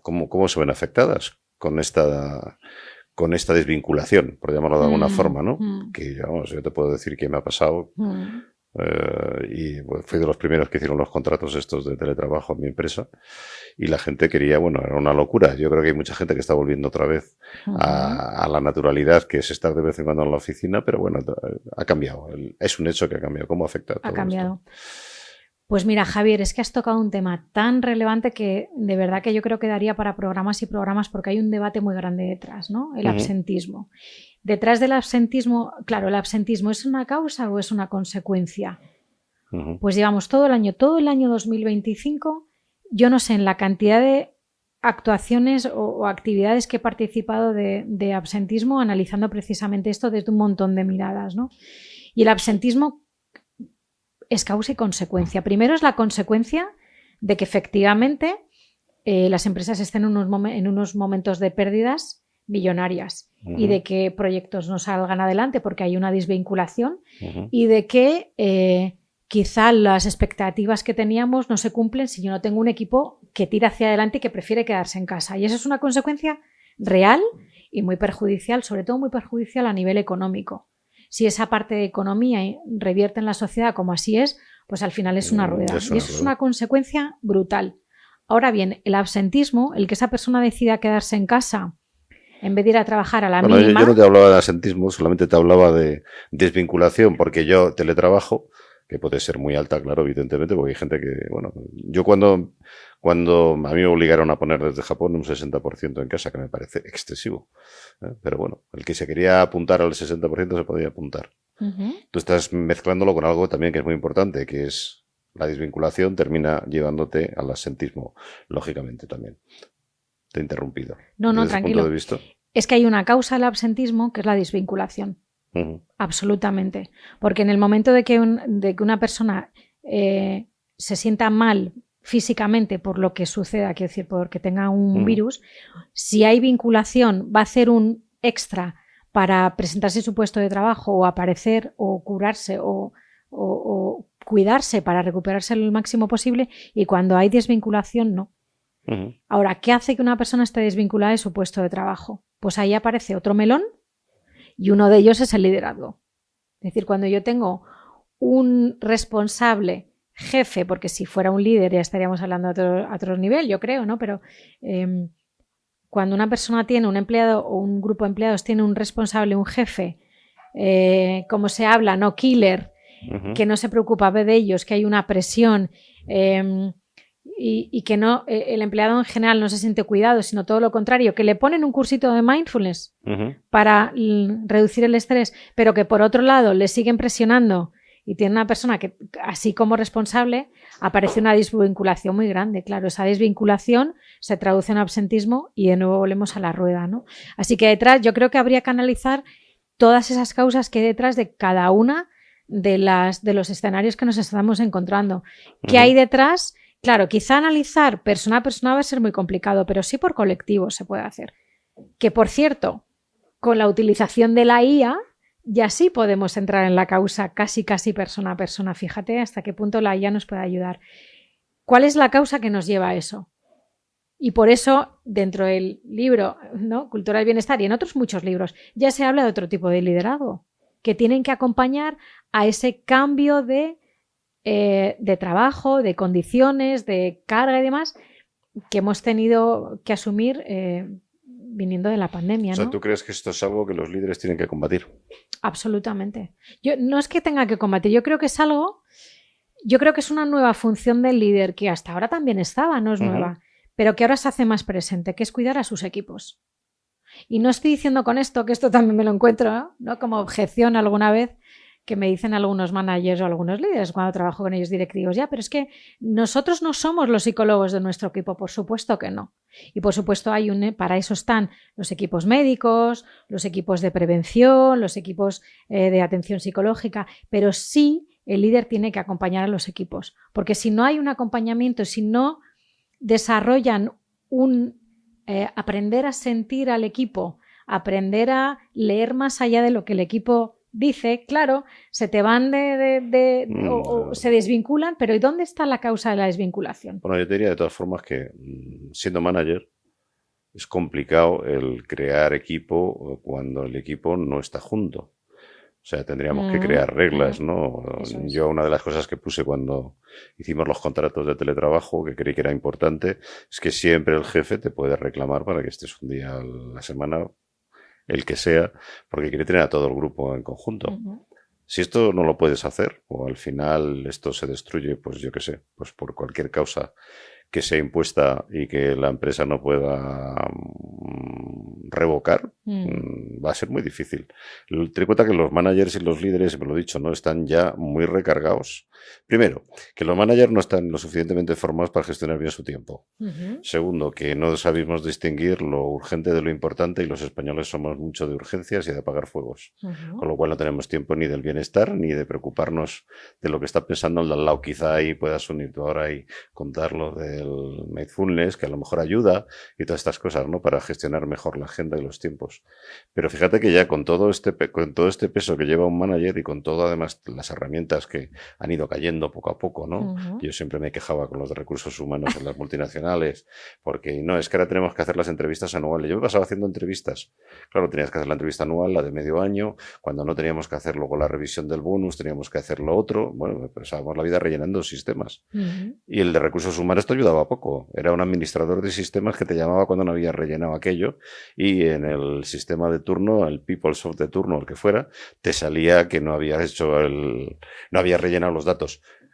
¿cómo se ven afectadas con esta desvinculación, por llamarlo de alguna forma, ¿no? Que, vamos, yo te puedo decir que me ha pasado y bueno, fui de los primeros que hicieron los contratos estos de teletrabajo en mi empresa y la gente quería, bueno, era una locura. Yo creo que hay mucha gente que está volviendo otra vez a la naturalidad, que es estar de vez en cuando en la oficina, pero bueno, ha cambiado. Es un hecho que ha cambiado. ¿Cómo afecta a todo Ha cambiado. esto? Pues mira, Javier, es que has tocado un tema tan relevante que de verdad que yo creo que daría para programas y programas, porque hay un debate muy grande detrás, ¿no? El absentismo. Detrás del absentismo, claro, ¿el absentismo es una causa o es una consecuencia? Pues llevamos todo el año 2025, yo no sé en la cantidad de actuaciones o actividades que he participado de absentismo, analizando precisamente esto desde un montón de miradas, ¿no? Y el absentismo es causa y consecuencia. Primero es la consecuencia de que efectivamente las empresas estén en unos momentos de pérdidas millonarias y de que proyectos no salgan adelante porque hay una desvinculación y de que quizá las expectativas que teníamos no se cumplen si yo no tengo un equipo que tira hacia adelante y que prefiere quedarse en casa. Y eso es una consecuencia real y muy perjudicial, sobre todo muy perjudicial a nivel económico. Si esa parte de economía revierte en la sociedad como así es, pues al final es una rueda. Y eso es una consecuencia brutal. Ahora bien, el absentismo, el que esa persona decida quedarse en casa en vez de ir a trabajar a la mínima... Yo no te hablaba de absentismo, solamente te hablaba de desvinculación, porque yo teletrabajo, que puede ser muy alta, claro, evidentemente, porque hay gente que, bueno, yo cuando a mí me obligaron a poner desde Japón un 60% en casa, que me parece excesivo, pero bueno, el que se quería apuntar al 60% se podía apuntar. Tú estás mezclándolo con algo también que es muy importante, que es la desvinculación termina llevándote al absentismo, lógicamente también. Te he interrumpido. No, Desde tranquilo. ese punto de vista. Es que hay una causa del absentismo que es la desvinculación. Absolutamente. Porque en el momento de que una persona se sienta mal físicamente por lo que suceda, quiero decir, porque tenga un virus, si hay vinculación, va a hacer un extra para presentarse en su puesto de trabajo o aparecer o curarse o cuidarse para recuperarse lo máximo posible, y cuando hay desvinculación, no. Ahora, ¿qué hace que una persona esté desvinculada de su puesto de trabajo? Pues ahí aparece otro melón y uno de ellos es el liderazgo. Es decir, cuando yo tengo un responsable jefe, porque si fuera un líder ya estaríamos hablando a otro nivel, yo creo, ¿no? Pero cuando una persona tiene un empleado o un grupo de empleados tiene un responsable, un jefe, como se habla, no killer, que no se preocupa de ellos, que hay una presión y que no el empleado en general no se siente cuidado, sino todo lo contrario, que le ponen un cursito de mindfulness para reducir el estrés, pero que por otro lado le siguen presionando y tiene una persona que así como responsable, aparece una desvinculación muy grande. Claro, esa desvinculación se traduce en absentismo y de nuevo volvemos a la rueda, ¿no? Así que detrás yo creo que habría que analizar todas esas causas que hay detrás de cada una de los escenarios que nos estamos encontrando. ¿Qué hay detrás? Claro, quizá analizar persona a persona va a ser muy complicado, pero sí por colectivo se puede hacer. Que, por cierto, con la utilización de la IA ya sí podemos entrar en la causa casi persona a persona. Fíjate hasta qué punto la IA nos puede ayudar. ¿Cuál es la causa que nos lleva a eso? Y por eso, dentro del libro, ¿no?, Cultura del Bienestar y en otros muchos libros, ya se habla de otro tipo de liderazgo, que tienen que acompañar a ese cambio de trabajo, de condiciones, de carga y demás que hemos tenido que asumir viniendo de la pandemia, ¿no? O sea, ¿tú crees que esto es algo que los líderes tienen que combatir? Absolutamente. No es que tenga que combatir, yo creo que es una nueva función del líder que hasta ahora también estaba, no es nueva, pero que ahora se hace más presente, que es cuidar a sus equipos. Y no estoy diciendo con esto, que esto también me lo encuentro, ¿no?, como objeción alguna vez, que me dicen algunos managers o algunos líderes cuando trabajo con ellos directivos, ya, pero es que nosotros no somos los psicólogos de nuestro equipo, por supuesto que no. Y por supuesto para eso están los equipos médicos, los equipos de prevención, los equipos de atención psicológica, pero sí el líder tiene que acompañar a los equipos, porque si no hay un acompañamiento, si no desarrollan aprender a sentir al equipo, aprender a leer más allá de lo que el equipo dice, claro, se te van o se desvinculan, pero ¿y dónde está la causa de la desvinculación? Bueno, yo te diría de todas formas que siendo manager es complicado el crear equipo cuando el equipo no está junto. O sea, tendríamos que crear reglas, ¿no? Yo una de las cosas que puse cuando hicimos los contratos de teletrabajo, que creí que era importante, es que siempre el jefe te puede reclamar para que estés un día a la semana, el que sea, porque quiere tener a todo el grupo en conjunto. Si esto no lo puedes hacer, o al final esto se destruye, pues yo qué sé, pues por cualquier causa que sea impuesta y que la empresa no pueda revocar, va a ser muy difícil. Ten en cuenta que los managers y los líderes, me lo he dicho, no están ya muy recargados. Primero, que los managers no están lo suficientemente formados para gestionar bien su tiempo. Segundo, que no sabemos distinguir lo urgente de lo importante y los españoles somos mucho de urgencias y de apagar fuegos. Con lo cual no tenemos tiempo ni del bienestar ni de preocuparnos de lo que está pensando el de al lado. Quizá ahí puedas unir tú ahora y contarlo del mindfulness, que a lo mejor ayuda y todas estas cosas, ¿no? Para gestionar mejor la agenda y los tiempos. Pero fíjate que ya con todo este peso que lleva un manager y con todo además las herramientas que han ido cayendo poco a poco, ¿no? Yo siempre me quejaba con los de recursos humanos en las multinacionales, porque no, es que ahora tenemos que hacer las entrevistas anuales. Yo me pasaba haciendo entrevistas. Claro, tenías que hacer la entrevista anual, la de medio año, cuando no teníamos que hacer luego la revisión del bonus, teníamos que hacer lo otro. Bueno, me pasábamos la vida rellenando sistemas. Y el de recursos humanos te ayudaba poco. Era un administrador de sistemas que te llamaba cuando no habías rellenado aquello y en el sistema de turno, el PeopleSoft de turno, el que fuera, te salía que no habías no habías rellenado los datos.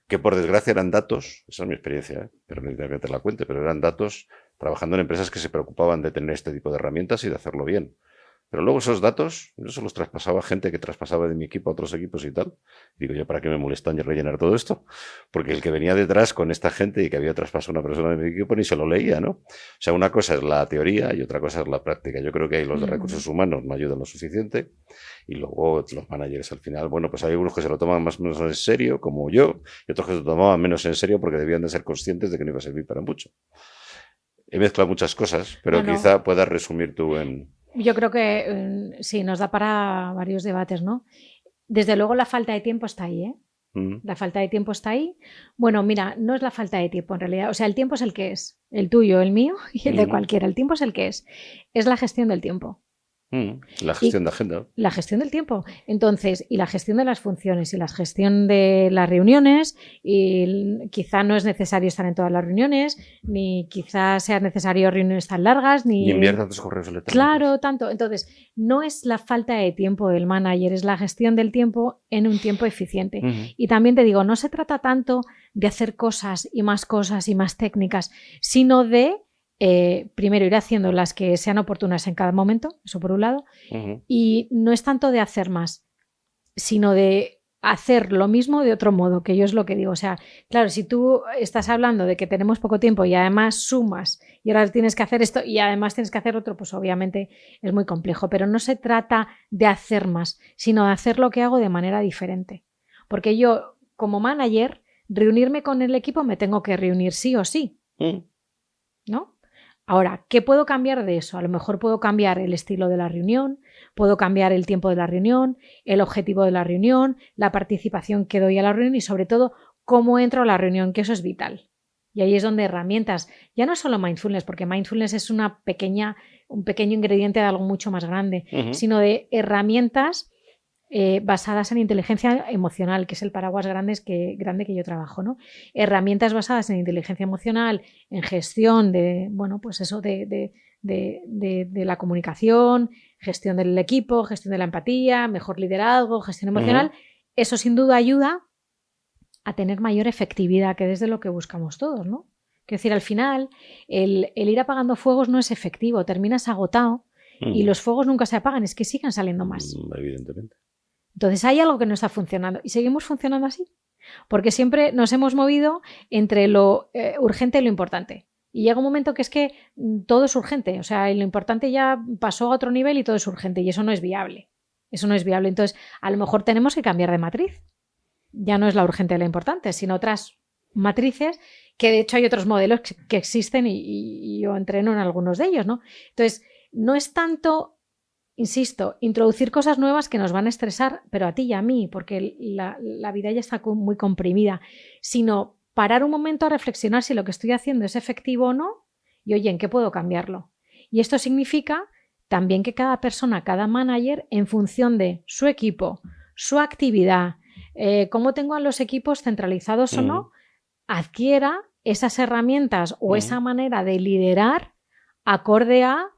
Que por desgracia eran datos, esa es mi experiencia, pero no necesito que te la cuente, pero eran datos trabajando en empresas que se preocupaban de tener este tipo de herramientas y de hacerlo bien. Pero luego esos datos, yo se los traspasaba a gente que traspasaba de mi equipo a otros equipos y tal. Digo, ¿yo para qué me molestan rellenar todo esto? Porque el que venía detrás con esta gente y que había traspasado a una persona de mi equipo ni se lo leía, ¿no? O sea, una cosa es la teoría y otra cosa es la práctica. Yo creo que ahí los de recursos humanos no ayudan lo suficiente. Y luego los managers al final, bueno, pues hay algunos que se lo toman más o menos en serio, como yo, y otros que se lo tomaban menos en serio porque debían de ser conscientes de que no iba a servir para mucho. He mezclado muchas cosas, pero quizá puedas resumir tú en... Yo creo que sí, nos da para varios debates, ¿no? Desde luego la falta de tiempo está ahí, ¿eh? La falta de tiempo está ahí. Bueno, mira, no es la falta de tiempo en realidad. O sea, el tiempo es el que es. El tuyo, el mío y el de cualquiera. El tiempo es el que es. Es la gestión del tiempo. La gestión de agenda. La gestión del tiempo. Entonces, y la gestión de las funciones y la gestión de las reuniones, y quizá no es necesario estar en todas las reuniones, ni quizá sea necesario reuniones tan largas, ni enviar tantos correos electrónicos. Claro, tanto. Entonces, no es la falta de tiempo del manager, es la gestión del tiempo en un tiempo eficiente. Y también te digo, no se trata tanto de hacer cosas y más técnicas, sino de primero ir haciendo las que sean oportunas en cada momento, eso por un lado, y no es tanto de hacer más, sino de hacer lo mismo de otro modo, que yo es lo que digo. O sea, claro, si tú estás hablando de que tenemos poco tiempo y además sumas y ahora tienes que hacer esto y además tienes que hacer otro, pues obviamente es muy complejo, pero no se trata de hacer más, sino de hacer lo que hago de manera diferente. Porque yo, como manager, reunirme con el equipo me tengo que reunir sí o sí, ¿no? Ahora, ¿qué puedo cambiar de eso? A lo mejor puedo cambiar el estilo de la reunión, puedo cambiar el tiempo de la reunión, el objetivo de la reunión, la participación que doy a la reunión y sobre todo cómo entro a la reunión, que eso es vital. Y ahí es donde herramientas, ya no solo mindfulness, porque mindfulness es un pequeño ingrediente de algo mucho más grande, sino de herramientas basadas en inteligencia emocional, que es el paraguas grande que yo trabajo, ¿no? Herramientas basadas en inteligencia emocional, en gestión de, bueno, pues eso de la comunicación, gestión del equipo, gestión de la empatía, mejor liderazgo, gestión emocional. Eso sin duda ayuda a tener mayor efectividad, que es de lo que buscamos todos, ¿no? Quiero decir, al final, el ir apagando fuegos no es efectivo, terminas agotado y los fuegos nunca se apagan, es que sigan saliendo más. Evidentemente. Entonces hay algo que no está funcionando y seguimos funcionando así, porque siempre nos hemos movido entre lo urgente y lo importante. Y llega un momento que es que todo es urgente, o sea, lo importante ya pasó a otro nivel y todo es urgente y eso no es viable. Eso no es viable. Entonces, a lo mejor tenemos que cambiar de matriz. Ya no es la urgente y la importante, sino otras matrices, que de hecho hay otros modelos que existen y yo entreno en algunos de ellos, ¿no? Entonces, no es tanto, insisto, introducir cosas nuevas que nos van a estresar, pero a ti y a mí, porque la vida ya está muy comprimida, sino parar un momento a reflexionar si lo que estoy haciendo es efectivo o no y, oye, ¿en qué puedo cambiarlo? Y esto significa también que cada persona, cada manager, en función de su equipo, su actividad, cómo tengo a los equipos centralizados o no, adquiera esas herramientas o esa manera de liderar acorde a,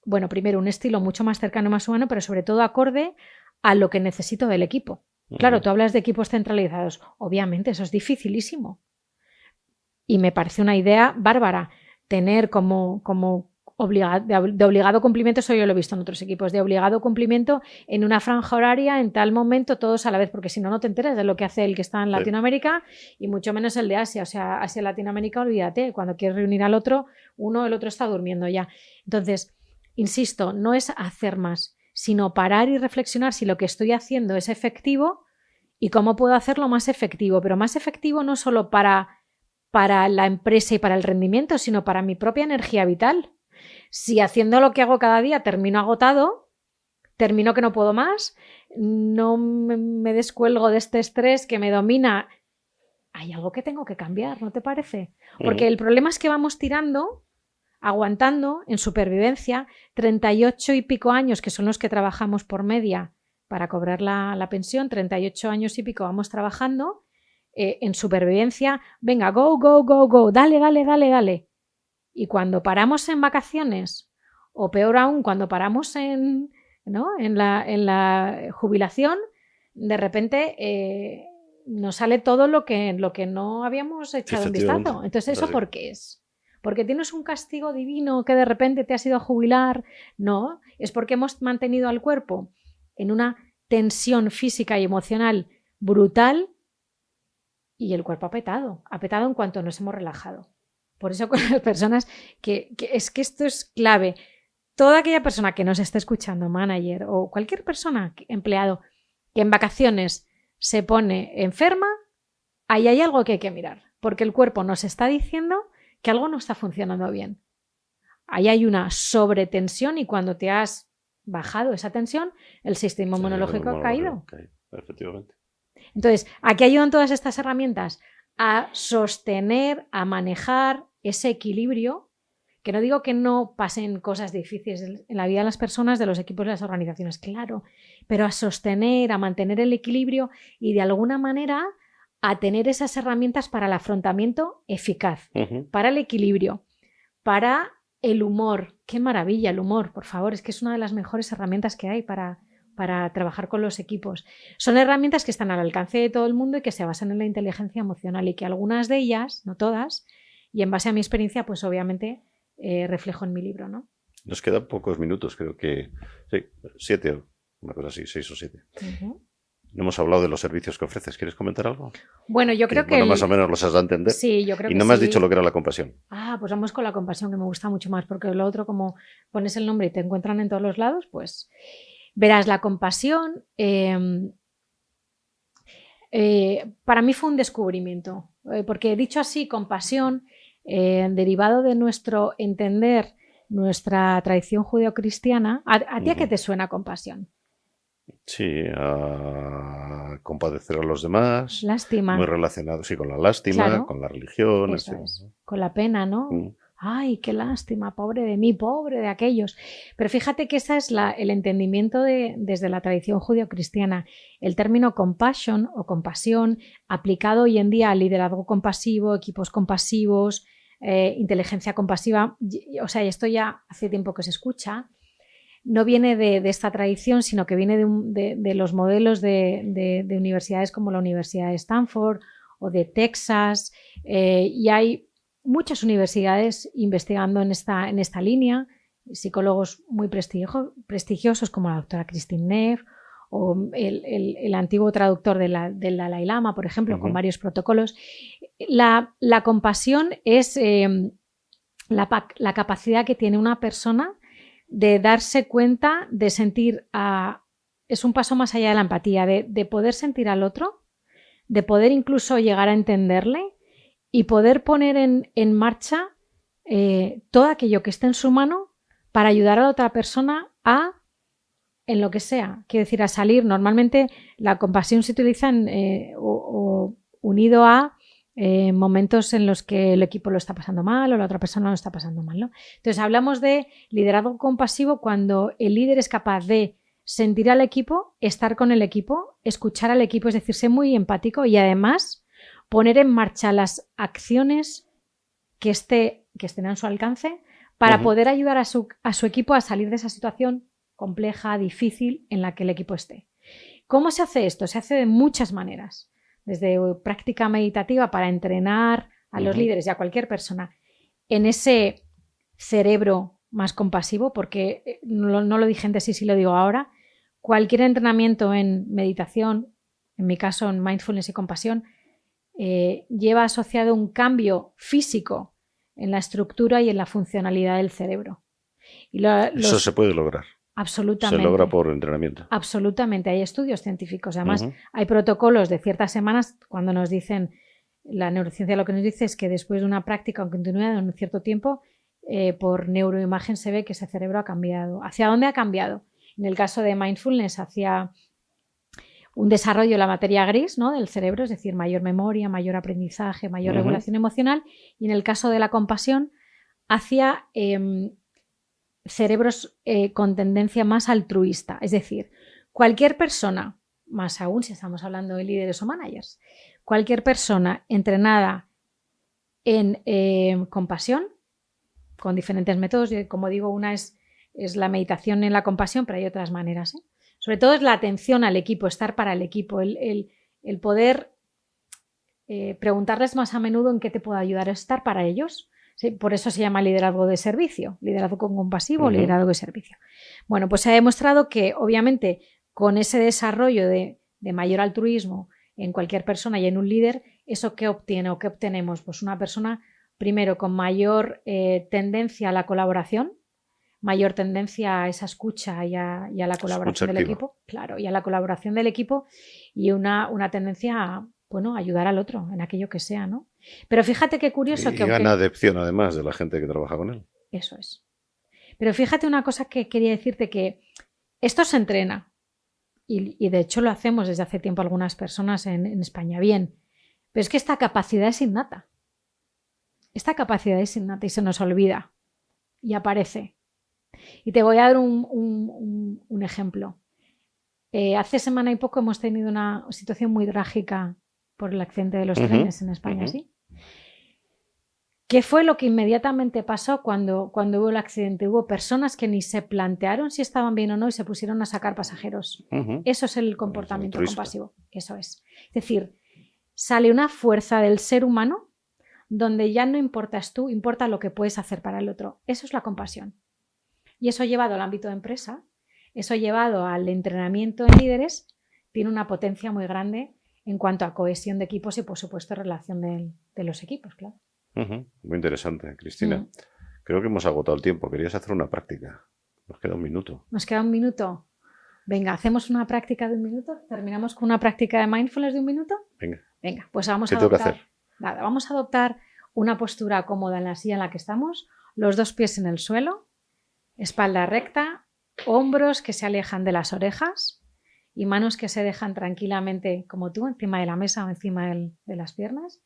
bueno, primero un estilo mucho más cercano y más humano, pero sobre todo acorde a lo que necesito del equipo. Claro, tú hablas de equipos centralizados. Obviamente, eso es dificilísimo. Y me parece una idea bárbara tener como de obligado cumplimiento, eso yo lo he visto en otros equipos, de obligado cumplimiento en una franja horaria, en tal momento, todos a la vez, porque si no, no te enteras de lo que hace el que está en Latinoamérica y mucho menos el de Asia. O sea, Asia-Latinoamérica, olvídate, cuando quieres reunir al otro, el otro está durmiendo ya. Entonces, insisto, no es hacer más, sino parar y reflexionar si lo que estoy haciendo es efectivo y cómo puedo hacerlo más efectivo, pero más efectivo no solo para la empresa y para el rendimiento, sino para mi propia energía vital. Si haciendo lo que hago cada día termino agotado, termino que no puedo más, no me descuelgo de este estrés que me domina, hay algo que tengo que cambiar, ¿no te parece? Porque el problema es que vamos tirando, aguantando en supervivencia 38 y pico años, que son los que trabajamos por media para cobrar la pensión, 38 años y pico vamos trabajando en supervivencia, venga, go, go, go, go, dale, dale, dale, dale. Y cuando paramos en vacaciones, o peor aún, cuando paramos en la jubilación, de repente nos sale todo lo que no habíamos echado un vistazo. Entonces, ¿eso por qué es? ¿Porque tienes un castigo divino que de repente te has ido a jubilar? No, es porque hemos mantenido al cuerpo en una tensión física y emocional brutal y el cuerpo ha petado en cuanto nos hemos relajado. Por eso con las personas que es que esto es clave. Toda aquella persona que nos esté escuchando, manager o cualquier persona, empleado, que en vacaciones se pone enferma, ahí hay algo que hay que mirar, porque el cuerpo nos está diciendo que algo no está funcionando bien. Ahí hay una sobretensión y cuando te has bajado esa tensión, el sistema inmunológico ha caído. Efectivamente. Entonces, aquí ayudan todas estas herramientas a sostener, a manejar ese equilibrio, que no digo que no pasen cosas difíciles en la vida de las personas, de los equipos de las organizaciones, claro, pero a sostener, a mantener el equilibrio y de alguna manera a tener esas herramientas para el afrontamiento eficaz, para el equilibrio, para el humor. ¡Qué maravilla el humor! Por favor, es que es una de las mejores herramientas que hay para trabajar con los equipos. Son herramientas que están al alcance de todo el mundo y que se basan en la inteligencia emocional y que algunas de ellas, no todas, y en base a mi experiencia, pues obviamente reflejo en mi libro, ¿no? Nos quedan pocos minutos, creo que 7, una cosa así, 6 o 7. No hemos hablado de los servicios que ofreces. ¿Quieres comentar algo? Bueno, yo creo que... más o menos los has dado a entender. Sí, yo creo que y no me has dicho lo que era la compasión. Pues vamos con la compasión, que me gusta mucho más, porque lo otro, como pones el nombre y te encuentran en todos los lados, pues... Verás, la compasión para mí fue un descubrimiento, porque dicho así, compasión, derivado de nuestro entender nuestra tradición judeocristiana, ¿a ti a qué te suena compasión? Sí, a compadecer a los demás. Lástima. Muy relacionado, sí, con la lástima, claro, con la religión. Eso es. Con la pena, ¿no? Ay, qué lástima, pobre de mí, pobre de aquellos. Pero fíjate que ese es el entendimiento desde la tradición judeocristiana. El término compassion o compasión, aplicado hoy en día al liderazgo compasivo, equipos compasivos, inteligencia compasiva, o sea, esto ya hace tiempo que se escucha, no viene de esta tradición, sino que viene de los modelos de universidades como la Universidad de Stanford o de Texas, y hay muchas universidades investigando en esta línea, psicólogos muy prestigiosos como la doctora Christine Neff o el antiguo traductor del Dalai Lama, por ejemplo, con varios protocolos. La compasión es la capacidad que tiene una persona de darse cuenta, de sentir, es un paso más allá de la empatía, de poder sentir al otro, de poder incluso llegar a entenderle y poder poner en marcha todo aquello que esté en su mano para ayudar a la otra persona en lo que sea. Quiero decir, a salir. Normalmente la compasión se utiliza unido a momentos en los que el equipo lo está pasando mal o la otra persona lo está pasando mal, ¿no? Entonces hablamos de liderazgo compasivo cuando el líder es capaz de sentir al equipo, estar con el equipo, escuchar al equipo, es decir, ser muy empático y además poner en marcha las acciones que estén a su alcance para poder ayudar a su equipo a salir de esa situación compleja, difícil en la que el equipo esté. ¿Cómo se hace esto? Se hace de muchas maneras. Desde práctica meditativa para entrenar a los líderes y a cualquier persona en ese cerebro más compasivo, porque no lo dije antes y sí lo digo ahora, cualquier entrenamiento en meditación, en mi caso en mindfulness y compasión, lleva asociado un cambio físico en la estructura y en la funcionalidad del cerebro. Eso se puede lograr. Absolutamente. Se logra por entrenamiento. Absolutamente. Hay estudios científicos. Además, hay protocolos de ciertas semanas cuando nos dicen, la neurociencia lo que nos dice es que después de una práctica o continuidad de un cierto tiempo, por neuroimagen se ve que ese cerebro ha cambiado. ¿Hacia dónde ha cambiado? En el caso de mindfulness, hacia un desarrollo de la materia gris, ¿no?, del cerebro, es decir, mayor memoria, mayor aprendizaje, mayor regulación emocional. Y en el caso de la compasión, hacia cerebros con tendencia más altruista. Es decir, cualquier persona, más aún si estamos hablando de líderes o managers, cualquier persona entrenada en compasión, con diferentes métodos, como digo, una es la meditación en la compasión, pero hay otras maneras, ¿eh? Sobre todo es la atención al equipo, estar para el equipo, el poder preguntarles más a menudo en qué te puedo ayudar, estar para ellos. Sí, por eso se llama liderazgo de servicio, liderazgo compasivo, liderazgo de servicio. Bueno, pues se ha demostrado que obviamente con ese desarrollo de mayor altruismo en cualquier persona y en un líder, ¿eso qué obtiene o qué obtenemos? Pues una persona primero con mayor tendencia a la colaboración, mayor tendencia a esa escucha y a la colaboración del equipo, claro, y a la colaboración del equipo y una tendencia a, bueno, ayudar al otro en aquello que sea, ¿no? Pero fíjate qué curioso que gana adepción además de la gente que trabaja con él. Eso es. Pero fíjate una cosa que quería decirte, que esto se entrena y de hecho lo hacemos desde hace tiempo algunas personas en España bien, pero es que esta capacidad es innata. Esta capacidad es innata y se nos olvida y aparece. Y te voy a dar un ejemplo. Hace semana y poco hemos tenido una situación muy trágica por el accidente de los trenes en España, ¿sí? ¿Qué fue lo que inmediatamente pasó cuando hubo el accidente? Hubo personas que ni se plantearon si estaban bien o no y se pusieron a sacar pasajeros. Eso es el comportamiento compasivo. Eso es. Es decir, sale una fuerza del ser humano donde ya no importas tú, importa lo que puedes hacer para el otro. Eso es la compasión. Y eso llevado al ámbito de empresa, eso llevado al entrenamiento en líderes, tiene una potencia muy grande en cuanto a cohesión de equipos y, por supuesto, relación de los equipos, claro. Muy interesante, Cristina. Creo que hemos agotado el tiempo. Querías hacer una práctica. Nos queda un minuto. Nos queda un minuto. Venga, ¿hacemos una práctica de un minuto? ¿Terminamos con una práctica de mindfulness de un minuto? Venga, pues vamos a adoptar. ¿Qué tengo que hacer? Nada, vamos a adoptar una postura cómoda en la silla en la que estamos, los dos pies en el suelo, espalda recta, hombros que se alejan de las orejas y manos que se dejan tranquilamente, como tú, encima de la mesa o encima de las piernas.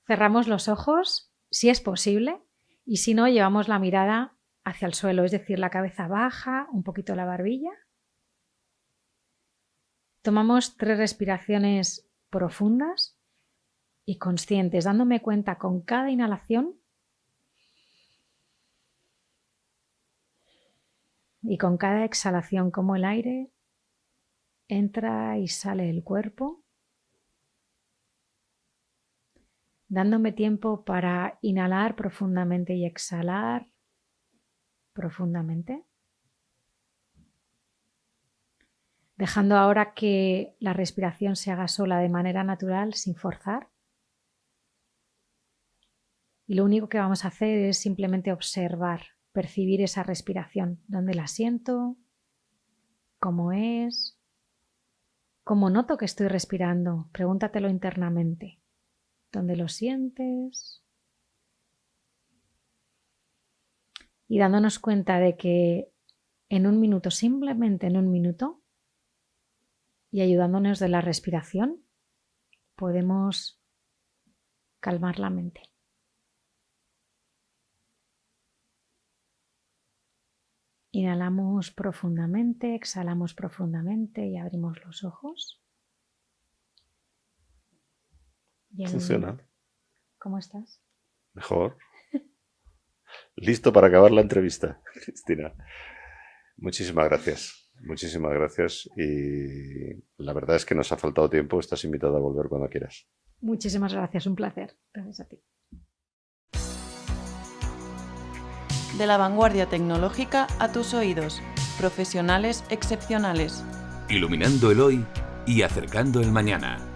Cerramos los ojos, si es posible, y si no, llevamos la mirada hacia el suelo, es decir, la cabeza baja, un poquito la barbilla. Tomamos 3 respiraciones profundas y conscientes, dándome cuenta con cada inhalación y con cada exhalación cómo el aire entra y sale del cuerpo, dándome tiempo para inhalar profundamente y exhalar profundamente, dejando ahora que la respiración se haga sola de manera natural, sin forzar. Y lo único que vamos a hacer es simplemente observar, percibir esa respiración, dónde la siento, cómo es, cómo noto que estoy respirando. Pregúntatelo internamente. ¿Dónde lo sientes? Y dándonos cuenta de que en un minuto, simplemente en un minuto, y ayudándonos de la respiración, podemos calmar la mente. Inhalamos profundamente, exhalamos profundamente y abrimos los ojos. Bien. Funciona. ¿Cómo estás? Mejor. Listo para acabar la entrevista, Cristina. Muchísimas gracias y la verdad es que nos ha faltado tiempo. Estás invitada a volver cuando quieras. Muchísimas gracias, un placer. Gracias a ti. De la vanguardia tecnológica a tus oídos. Profesionales excepcionales. Iluminando el hoy y acercando el mañana.